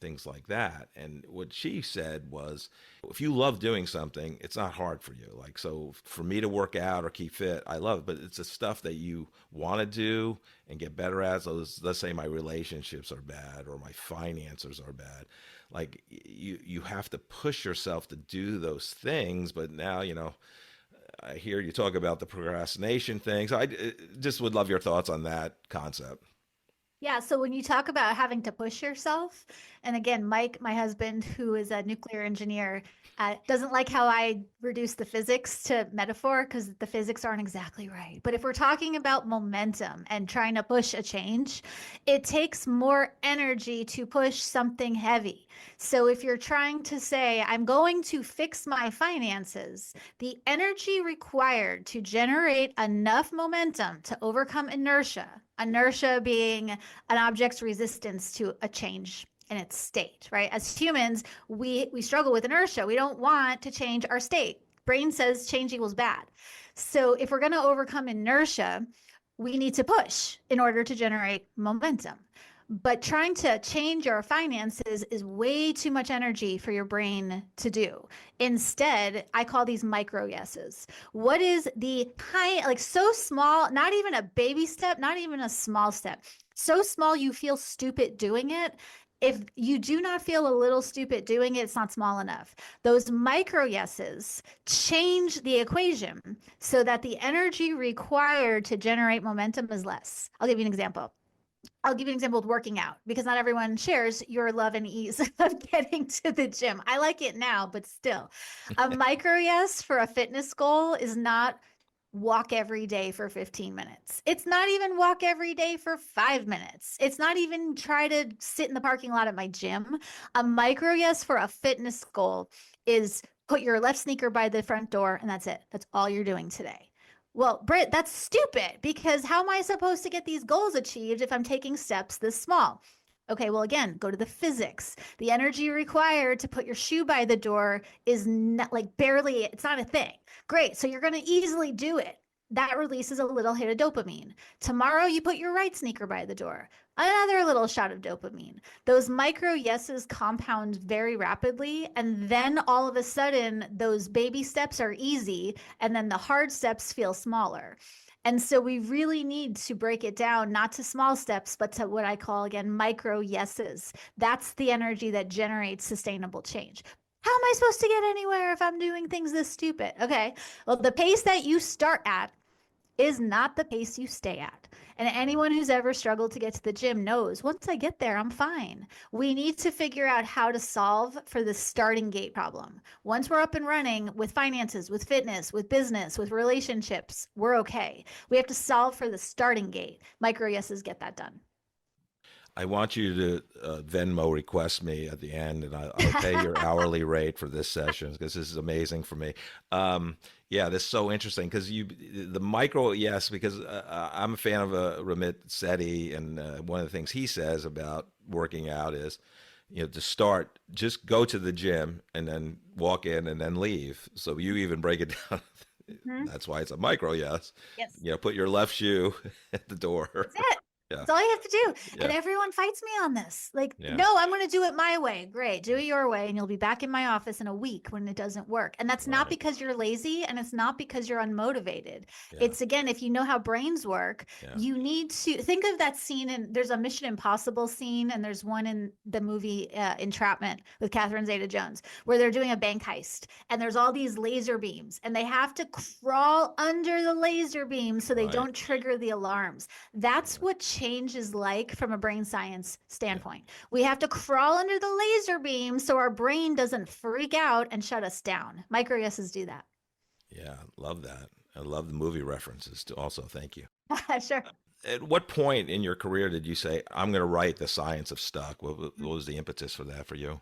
things like that. And what she said was, if you love doing something, it's not hard for you. Like, so for me to work out or keep fit, I love it, but it's the stuff that you want to do and get better at. So let's say my relationships are bad or my finances are bad. Like you have to push yourself to do those things. But now, I hear you talk about the procrastination things. I just would love your thoughts on that concept. Yeah. So when you talk about having to push yourself, and again, Mike, my husband, who is a nuclear engineer, doesn't like how I reduce the physics to metaphor because the physics aren't exactly right. But if we're talking about momentum and trying to push a change, it takes more energy to push something heavy. So if you're trying to say, I'm going to fix my finances, the energy required to generate enough momentum to overcome inertia being an object's resistance to a change in its state, right? As humans, we struggle with inertia. We don't want to change our state. Brain says change equals bad. So if we're going to overcome inertia, we need to push in order to generate momentum. But trying to change your finances is way too much energy for your brain to do. Instead, I call these micro yeses. What is the tiny, like so small, not even a baby step, not even a small step, so small you feel stupid doing it. If you do not feel a little stupid doing it, it's not small enough. Those micro yeses change the equation so that the energy required to generate momentum is less. I'll give you an example. With working out, because not everyone shares your love and ease of getting to the gym. I like it now, but still, a micro yes for a fitness goal is not walk every day for 15 minutes. It's not even walk every day for 5 minutes. It's not even try to sit in the parking lot at my gym. A micro yes for a fitness goal is put your left sneaker by the front door, and that's it. That's all you're doing today. Well, Britt, that's stupid, because how am I supposed to get these goals achieved if I'm taking steps this small? Okay, well, again, go to the physics. The energy required to put your shoe by the door is not, like, barely, it's not a thing. Great, so you're going to easily do it. That releases a little hit of dopamine. Tomorrow, you put your right sneaker by the door. Another little shot of dopamine. Those micro yeses compound very rapidly, and then all of a sudden, those baby steps are easy, and then the hard steps feel smaller. And so we really need to break it down, not to small steps, but to what I call, again, micro yeses. That's the energy that generates sustainable change. How am I supposed to get anywhere if I'm doing things this stupid? Okay, well, the pace that you start at is not the pace you stay at. And anyone who's ever struggled to get to the gym knows once I get there, I'm fine. We need to figure out how to solve for the starting gate problem. Once we're up and running with finances, with fitness, with business, with relationships, we're okay. We have to solve for the starting gate. Micro yeses get that done. I want you to Venmo request me at the end, and I'll pay your hourly rate for this session, because this is amazing for me. Yeah, this is so interesting, because the micro yes, because I'm a fan of Ramit Sethi, and one of the things he says about working out is, to start, just go to the gym and then walk in and then leave. So you even break it down. Mm-hmm. That's why it's a micro yes. Yes. Put your left shoe at the door. That's it. Yeah. That's all you have to do. Yeah. And everyone fights me on this. Like, no, I'm going to do it my way. Great. Do it your way. And you'll be back in my office in a week when it doesn't work. And that's not because you're lazy, and it's not because you're unmotivated. Yeah. It's, again, if you know how brains work, you need to think of that scene. And there's a Mission Impossible scene, and there's one in the movie Entrapment with Catherine Zeta-Jones, where they're doing a bank heist. And there's all these laser beams, and they have to crawl under the laser beams so they don't trigger the alarms. That's what change is like from a brain science standpoint. We have to crawl under the laser beam so our brain doesn't freak out and shut us down. Micro yeses do that. Yeah, love that. I love the movie references too. Also, thank you. Sure. At what point in your career did you say, I'm going to write The Science of Stuck? What was the impetus for that for you?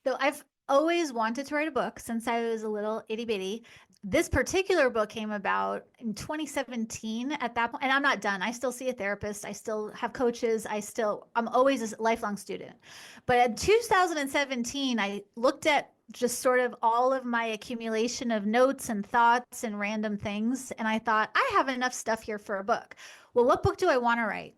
So I've always wanted to write a book since I was a little itty bitty. This particular book came about in 2017 at that point, and I'm not done. I still see a therapist. I still have coaches. I'm always a lifelong student. But in 2017, I looked at just sort of all of my accumulation of notes and thoughts and random things. And I thought, I have enough stuff here for a book. Well, what book do I want to write?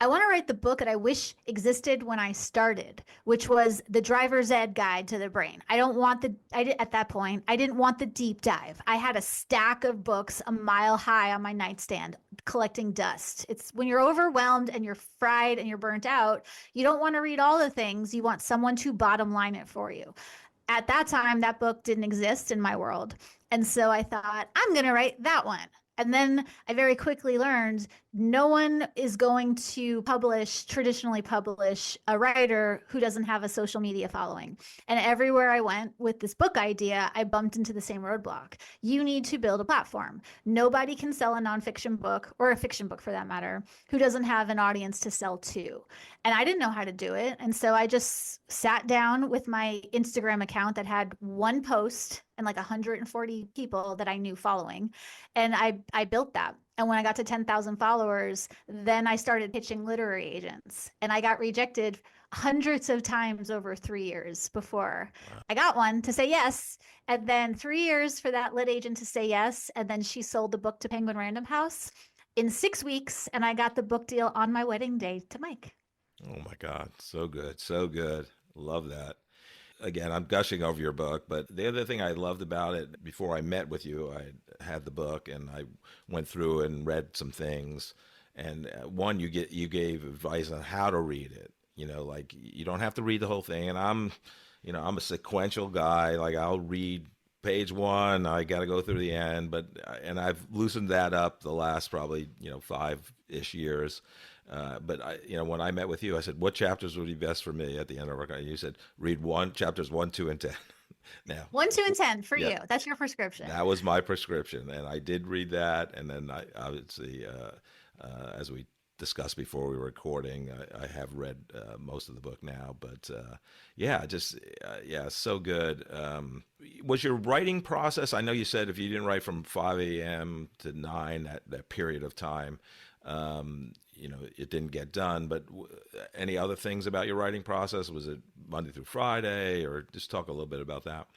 I want to write the book that I wish existed when I started, which was the driver's ed guide to the brain. At that point, I didn't want the deep dive. I had a stack of books a mile high on my nightstand collecting dust. It's when you're overwhelmed and you're fried and you're burnt out, you don't want to read all the things. You want someone to bottom line it for you. At that time, that book didn't exist in my world. And so I thought, I'm going to write that one. And then I very quickly learned no one is going to traditionally publish a writer who doesn't have a social media following. And everywhere I went with this book idea, I bumped into the same roadblock. You need to build a platform. Nobody can sell a nonfiction book, or a fiction book for that matter, who doesn't have an audience to sell to. And I didn't know how to do it. And so I just sat down with my Instagram account that had one post and like 140 people that I knew following. And I built that. And when I got to 10,000 followers, then I started pitching literary agents. And I got rejected hundreds of times over 3 years before I got one to say yes. And then 3 years for that lit agent to say yes. And then she sold the book to Penguin Random House in 6 weeks. And I got the book deal on my wedding day to Mike. Oh my God. So good. So good. Love that. Again, I'm gushing over your book, but the other thing I loved about it, before I met with you, I had the book and I went through and read some things. And one, you gave advice on how to read it. Like you don't have to read the whole thing. And I'm a sequential guy. Like I'll read page one, I got to go through the end. And I've loosened that up the last probably 5-ish years. But when I met with you, I said, what chapters would be best for me at the end of our, you said, read chapters 1, 2, and 10. Now, 1, 2, and 10 for yeah, you. That's your prescription. that was my prescription, and I did read that. And then I obviously, as we discussed before we were recording, I have read most of the book now. But yeah, just yeah, so good. Was your writing process? I know you said if you didn't write from 5 a.m. to 9, that period of time, it didn't get done. But any other things about your writing process? Was it Monday through Friday, or just talk a little bit about that?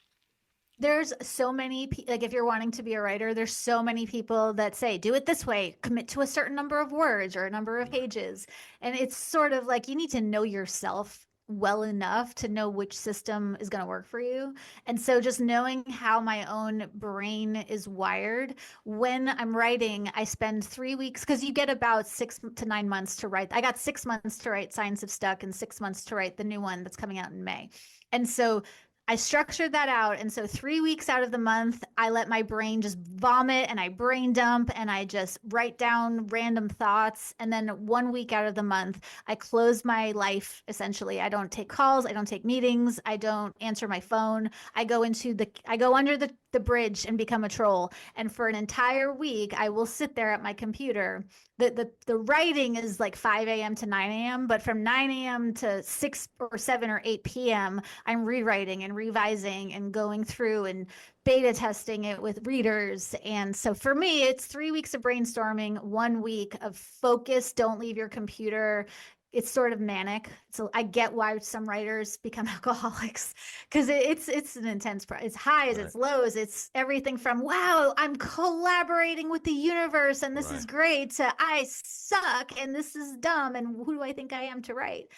There's so many, like if you're wanting to be a writer, there's so many people that say, do it this way, commit to a certain number of words or a number of pages. And it's sort of like you need to know yourself well enough to know which system is going to work for you. And so just knowing how my own brain is wired, when I'm writing, I spend 3 weeks, because you get about 6 to 9 months to write. I got 6 months to write Science of Stuck and 6 months to write the new one that's coming out in May. And so I structured that out. And so 3 weeks out of the month, I let my brain just vomit and I brain dump and I just write down random thoughts. And then 1 week out of the month, I close my life essentially. I don't take calls, I don't take meetings, I don't answer my phone. I go under the bridge and become a troll. And for an entire week, I will sit there at my computer. The writing is like 5 a.m. to 9 a.m., but from 9 a.m. to 6 or 7 or 8 p.m., I'm rewriting and revising and going through and beta testing it with readers. And so for me, it's 3 weeks of brainstorming, 1 week of focus, don't leave your computer. It's sort of manic. So I get why some writers become alcoholics, because it's an intense it's highs, Right. it's lows, it's everything from wow, I'm collaborating with the universe and this is Right. great, to I suck and this is dumb and who do I think I am to write.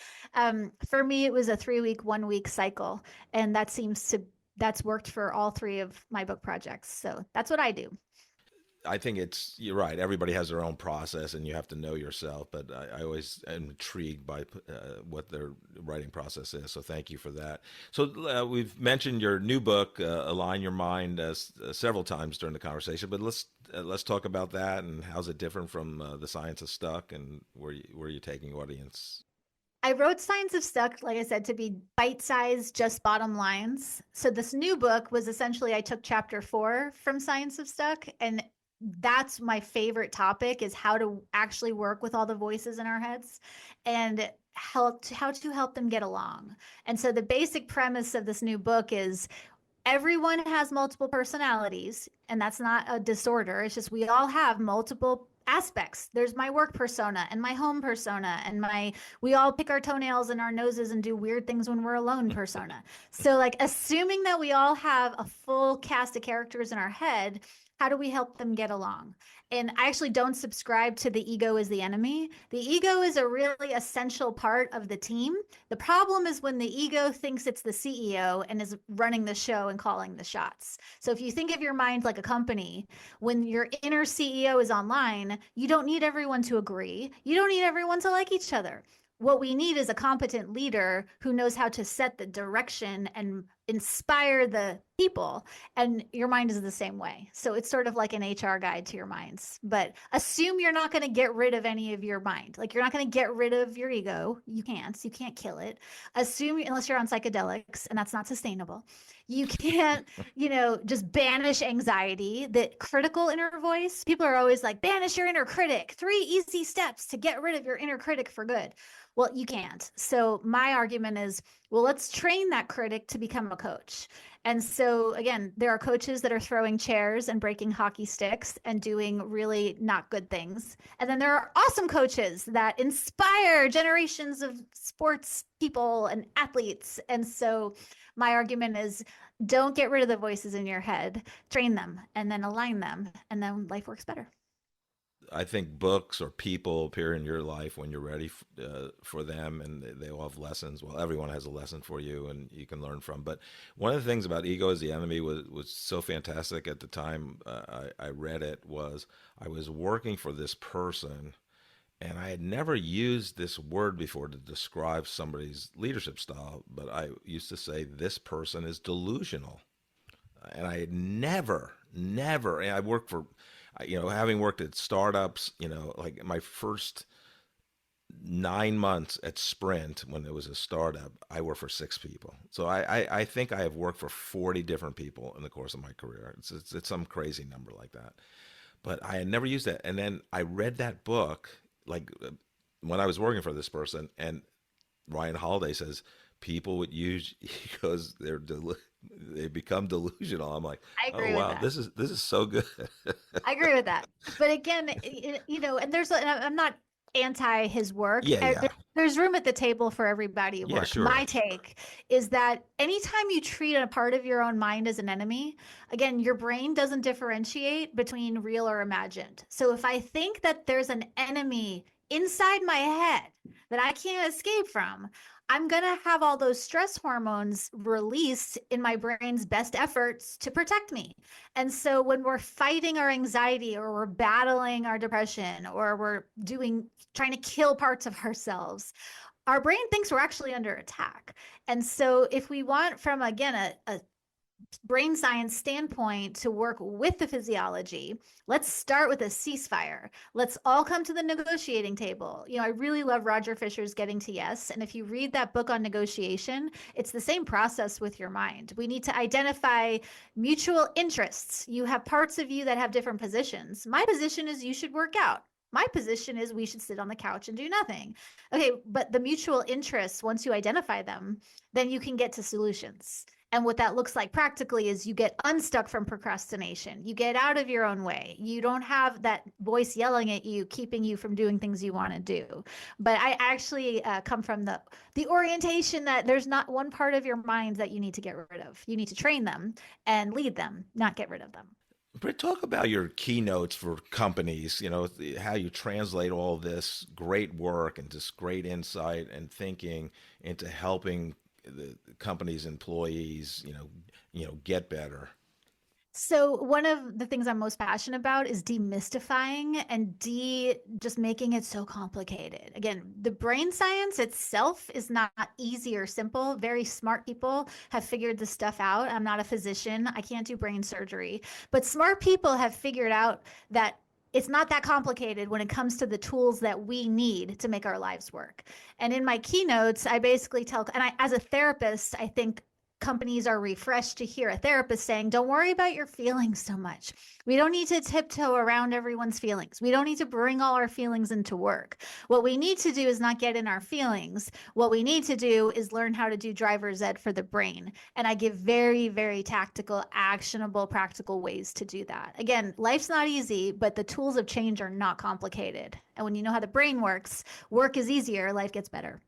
For me, it was a 3 week, 1 week cycle, and that's worked for all three of my book projects. So that's what I do. I think you're right. Everybody has their own process, and you have to know yourself. But I always am intrigued by what their writing process is. So thank you for that. So we've mentioned your new book, "Align Your Mind," several times during the conversation. But let's talk about that and how's it different from the Science of Stuck, and where you're taking audience. I wrote Science of Stuck, like I said, to be bite-sized, just bottom lines. So this new book was essentially, I took chapter 4 from Science of Stuck, and that's my favorite topic, is how to actually work with all the voices in our heads and how to help them get along. And so the basic premise of this new book is everyone has multiple personalities, and that's not a disorder. It's just we all have multiple aspects. There's my work persona and my home persona and we all pick our toenails and our noses and do weird things when we're alone persona. So like assuming that we all have a full cast of characters in our head, how do we help them get along? And I actually don't subscribe to the ego is the enemy. The ego is a really essential part of the team. The problem is when the ego thinks it's the CEO and is running the show and calling the shots. So if you think of your mind like a company, when your inner CEO is online, you don't need everyone to agree. You don't need everyone to like each other. What we need is a competent leader who knows how to set the direction and inspire the people. And your mind is the same way. So it's sort of like an HR guide to your minds. But assume you're not going to get rid of any of your mind. Like you're not going to get rid of your ego. You can't kill it. Assume, unless you're on psychedelics, and that's not sustainable. You can't, just banish anxiety. The critical inner voice, people are always like, banish your inner critic. 3 easy steps to get rid of your inner critic for good. Well, you can't. So my argument is, well, let's train that critic to become a coach. And so again, there are coaches that are throwing chairs and breaking hockey sticks and doing really not good things. And then there are awesome coaches that inspire generations of sports people and athletes. And so my argument is, don't get rid of the voices in your head, train them and then align them, and then life works better. I think books or people appear in your life when you're ready for them, and they all have lessons. Well, everyone has a lesson for you, and you can learn from. But one of the things about Ego is the Enemy was so fantastic at the time I read it. Was I was working for this person, and I had never used this word before to describe somebody's leadership style, but I used to say this person is delusional, and I had never, and I worked for, having worked at startups, like my first 9 months at Sprint, when it was a startup, I worked for 6 people. So I think I have worked for 40 different people in the course of my career. It's some crazy number like that. But I had never used that. And then I read that book, like when I was working for this person, and Ryan Holiday says people would use because they become delusional. I'm like, I oh agree with wow, that. this is so good. I agree with that. But again, and and I'm not anti his work. Yeah, yeah, There's room at the table for everybody at yeah, work. sure. My take is that anytime you treat a part of your own mind as an enemy, again, your brain doesn't differentiate between real or imagined. So if I think that there's an enemy inside my head that I can't escape from, I'm going to have all those stress hormones released in my brain's best efforts to protect me. And so when we're fighting our anxiety or we're battling our depression or we're trying to kill parts of ourselves, our brain thinks we're actually under attack. And so if we want from, again, a brain science standpoint to work with the physiology, let's start with a ceasefire. Let's all come to the negotiating table. I really love Roger Fisher's Getting to Yes. And if you read that book on negotiation, it's the same process with your mind. We need to identify mutual interests. You have parts of you that have different positions. My position is you should work out. My position is we should sit on the couch and do nothing. Okay, but the mutual interests, once you identify them, then you can get to solutions. And what that looks like practically is you get unstuck from procrastination. You get out of your own way. You don't have that voice yelling at you, keeping you from doing things you want to do. But I actually come from the orientation that there's not one part of your mind that you need to get rid of. You need to train them and lead them, not get rid of them. Britt, talk about your keynotes for companies, how you translate all this great work and just great insight and thinking into helping the company's employees, get better. So one of the things I'm most passionate about is demystifying and just making it so complicated. Again, the brain science itself is not easy or simple. Very smart people have figured this stuff out. I'm not a physician. I can't do brain surgery, but smart people have figured out that it's not that complicated when it comes to the tools that we need to make our lives work. And in my keynotes, I basically as a therapist, I think companies are refreshed to hear a therapist saying, don't worry about your feelings so much. We don't need to tiptoe around everyone's feelings. We don't need to bring all our feelings into work. What we need to do is not get in our feelings. What we need to do is learn how to do driver's ed for the brain. And I give very, very tactical, actionable, practical ways to do that. Again, life's not easy, but the tools of change are not complicated. And when you know how the brain works, work is easier, life gets better.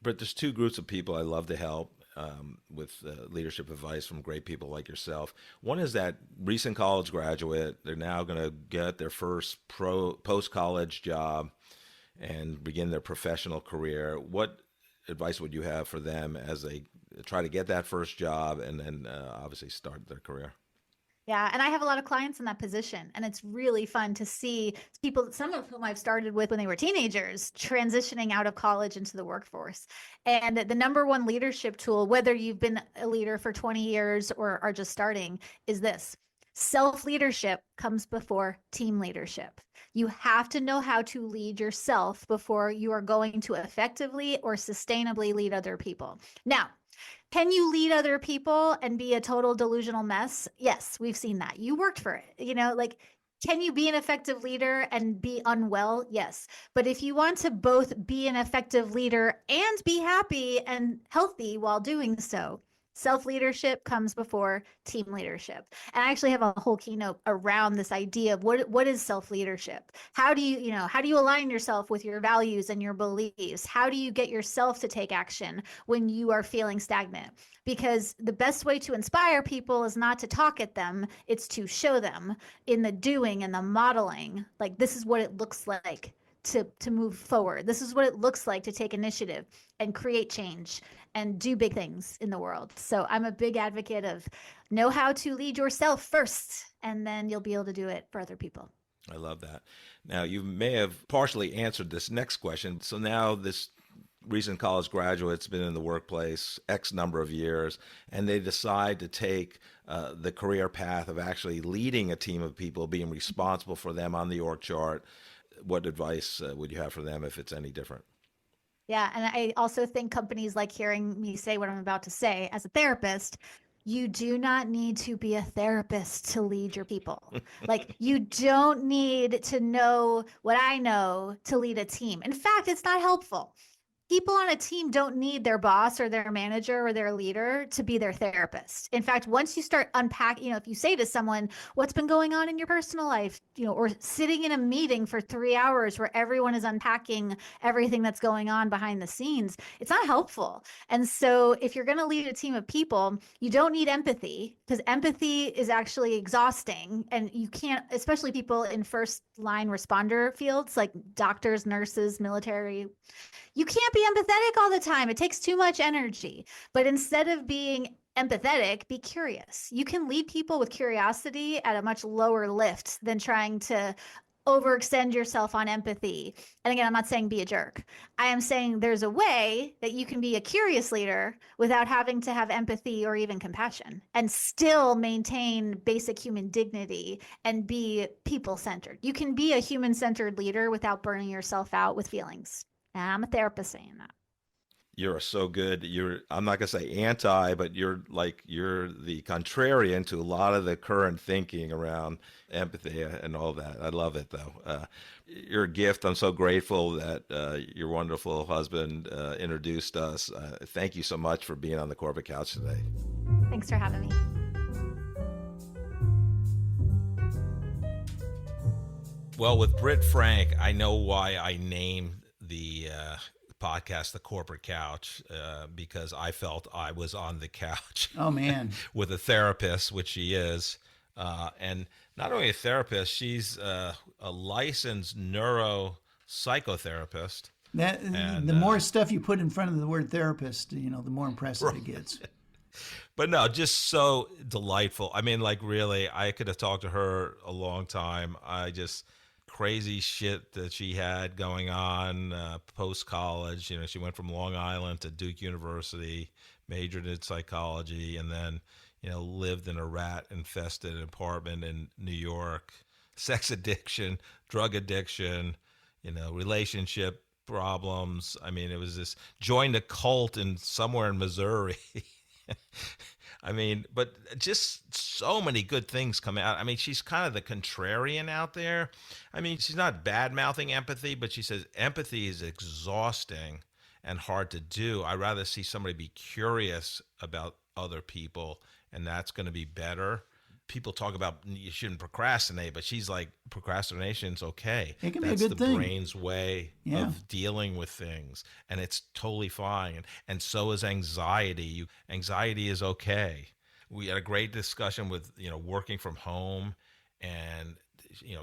But there's two groups of people I love to help with leadership advice from great people like yourself. One is that recent college graduate. They're now going to get their first post-college job and begin their professional career. What advice would you have for them as they try to get that first job and then obviously start their career? Yeah, and I have a lot of clients in that position, and it's really fun to see people, some of whom I've started with when they were teenagers, transitioning out of college into the workforce. And the number one leadership tool, whether you've been a leader for 20 years or are just starting, is this. Self-leadership comes before team leadership. You have to know how to lead yourself before you are going to effectively or sustainably lead other people. Now, can you lead other people and be a total delusional mess? Yes, we've seen that. You worked for it. Can you be an effective leader and be unwell? Yes. But if you want to both be an effective leader and be happy and healthy while doing so, self-leadership comes before team leadership. And I actually have a whole keynote around this idea of what is self-leadership? How do you align yourself with your values and your beliefs? How do you get yourself to take action when you are feeling stagnant? Because the best way to inspire people is not to talk at them, it's to show them in the doing and the modeling. Like, this is what it looks like to move forward. This is what it looks like to take initiative and create change and do big things in the world. So I'm a big advocate of know how to lead yourself first, and then you'll be able to do it for other people. I love that. Now, you may have partially answered this next question. So now this recent college graduate's been in the workplace X number of years, and they decide to take the career path of actually leading a team of people, being responsible for them on the org chart. What advice would you have for them if it's any different? Yeah. And I also think companies like hearing me say what I'm about to say as a therapist. You do not need to be a therapist to lead your people. Like, you don't need to know what I know to lead a team. In fact, it's not helpful. People on a team don't need their boss or their manager or their leader to be their therapist. In fact, once you start unpacking, if you say to someone, what's been going on in your personal life, or sitting in a meeting for 3 hours where everyone is unpacking everything that's going on behind the scenes, it's not helpful. And so if you're going to lead a team of people, you don't need empathy, because empathy is actually exhausting. And you can't, especially people in first line responder fields like doctors, nurses, military, you can't be empathetic all the time. It takes too much energy. But instead of being empathetic, be curious. You can lead people with curiosity at a much lower lift than trying to overextend yourself on empathy. And again, I'm not saying be a jerk. I am saying there's a way that you can be a curious leader without having to have empathy or even compassion, and still maintain basic human dignity and be people-centered. You can be a human-centered leader without burning yourself out with feelings. And I'm a therapist saying that. You're so good. I'm not going to say anti, but you're the contrarian to a lot of the current thinking around empathy and all that. I love it, though. You're a gift. I'm so grateful that your wonderful husband introduced us. Thank you so much for being on the Corporate Couch today. Thanks for having me. Well, with Britt Frank, I know why I named the podcast The Corporate Couch, because I felt I was on the couch. Oh, man. With a therapist, which she is. And not only a therapist, she's a licensed neuropsychotherapist. The more stuff you put in front of the word therapist, the more impressive it gets. But no, just so delightful. I mean, like, really, I could have talked to her a long time. Crazy shit that she had going on post-college. She went from Long Island to Duke University, majored in psychology, and then, lived in a rat-infested apartment in New York. Sex addiction, drug addiction, relationship problems. I mean, it was this, joined a cult somewhere in Missouri. I mean, but just so many good things come out. I mean, she's kind of the contrarian out there. I mean, she's not bad-mouthing empathy, but she says empathy is exhausting and hard to do. I'd rather see somebody be curious about other people, and that's going to be better. People talk about you shouldn't procrastinate, but she's like, procrastination's okay. It can be That's a good the thing. brain's way of dealing with things, and it's totally fine. And so is anxiety. Anxiety is okay. We had a great discussion with, working from home, and,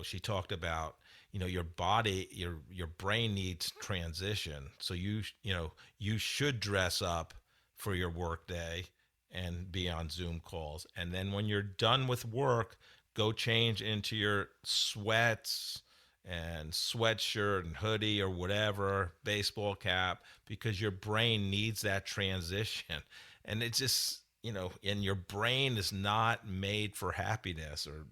she talked about, your body, your brain needs transition. So you should dress up for your work day and be on Zoom calls. And then when you're done with work, go change into your sweats and sweatshirt and hoodie or whatever, baseball cap, because your brain needs that transition. And it's just, and your brain is not made for happiness, or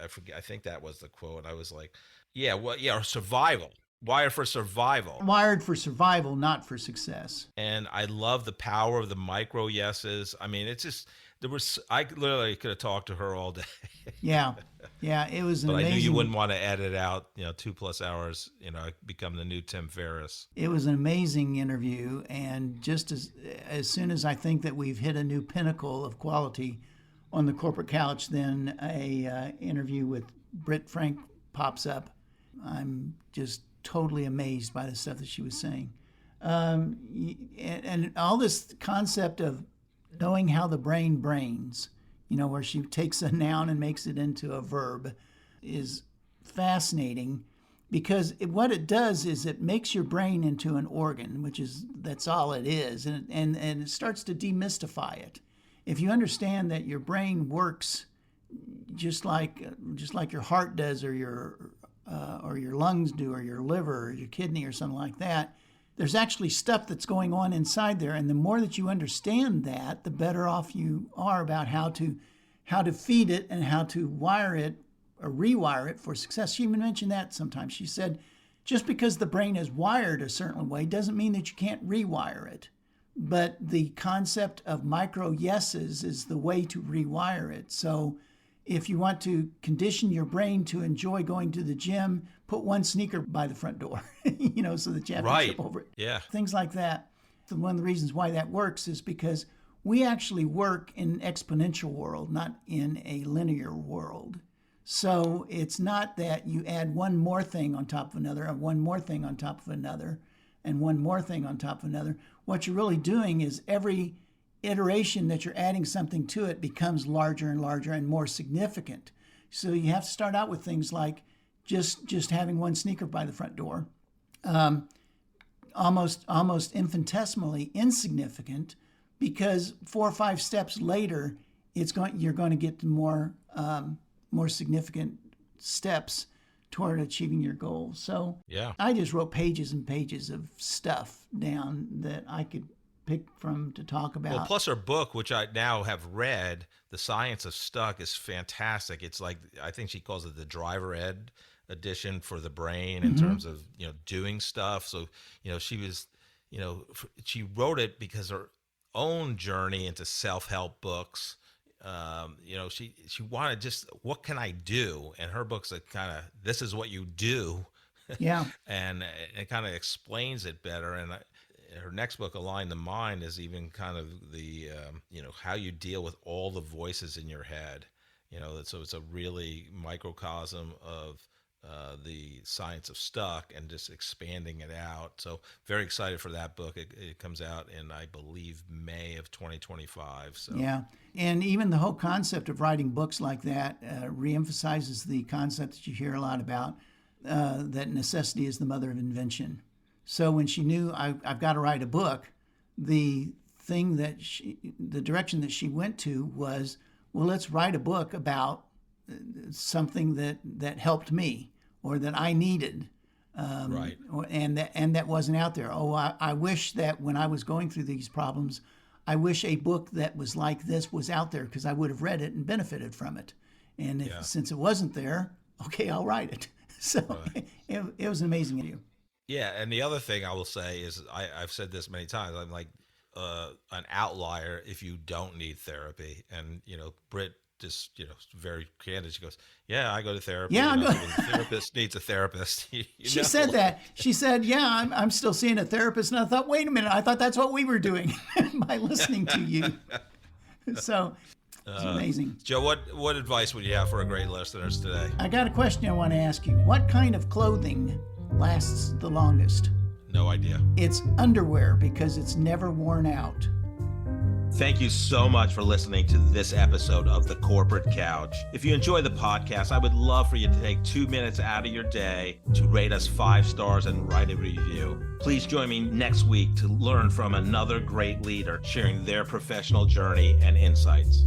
I forget, I think that was the quote. I was like, or survival. Wired for survival. Wired for survival, not for success. And I love the power of the micro yeses. I mean, it's just, I literally could have talked to her all day. Yeah, it was an but amazing. I knew you wouldn't want to edit out, 2+ hours, become the new Tim Ferriss. It was an amazing interview. And just as soon as I think that we've hit a new pinnacle of quality on the Corporate Couch, then a interview with Britt Frank pops up. I'm just totally amazed by the stuff that she was saying. And all this concept of knowing how the brain brains, where she takes a noun and makes it into a verb, is fascinating, because what it does is it makes your brain into an organ, that's all it is. And it starts to demystify it. If you understand that your brain works just like your heart does, or your lungs do, or your liver, or your kidney, or something like that, there's actually stuff that's going on inside there. And the more that you understand that, the better off you are about how to feed it and how to wire it or rewire it for success. She even mentioned that sometimes. She said just because the brain is wired a certain way doesn't mean that you can't rewire it. But the concept of micro yeses is the way to rewire it. So if you want to condition your brain to enjoy going to the gym, put one sneaker by the front door, so that you have to trip over it. Yeah. Things like that. One of the reasons why that works is because we actually work in an exponential world, not in a linear world. So it's not that you add one more thing on top of another, or one more thing on top of another, and one more thing on top of another. What you're really doing is every iteration that you're adding something to it becomes larger and larger and more significant. So you have to start out with things like just having one sneaker by the front door, almost infinitesimally insignificant, because 4 or 5 steps later, you're going to get to more significant steps toward achieving your goal. So yeah, I just wrote pages and pages of stuff down that I could pick from to talk about. Well, plus her book, which I now have read, The Science of Stuck, is fantastic. It's like, I think she calls it the driver ed edition for the brain in terms of, doing stuff. So, she was, she wrote it because her own journey into self-help books, she wanted just, what can I do? And her book's a kind of, this is what you do. Yeah. And it kind of explains it better. And her next book, Align the Mind, is even kind of the, how you deal with all the voices in your head. So it's a really microcosm of the science of stuck and just expanding it out. So very excited for that book. It comes out in, I believe, May of 2025. So yeah, and even the whole concept of writing books like that reemphasizes the concept that you hear a lot about, that necessity is the mother of invention. So when she knew I've got to write a book, the direction that she went to was, well, let's write a book about something that helped me or that I needed, right, and that wasn't out there. I wish that when I was going through these problems, I wish a book that was like this was out there, because I would have read it and benefited from it. And since it wasn't there, okay, I'll write it. So it was an amazing interview. Yeah, and the other thing I will say is, I've said this many times, I'm like an outlier if you don't need therapy. And, Britt just, very candid. She goes, yeah, I go to therapy. Yeah, the therapist needs a therapist. She said that. She said, yeah, I'm still seeing a therapist. And I thought, wait a minute, I thought that's what we were doing by listening to you. So it's amazing. Joe, what advice would you have for our great listeners today? I got a question I want to ask you. What kind of clothing lasts the longest? No idea. It's underwear, because it's never worn out. Thank you so much for listening to this episode of The Corporate Couch. If you enjoy the podcast, I would love for you to take 2 minutes out of your day to rate us 5 stars and write a review. Please join me next week to learn from another great leader sharing their professional journey and insights.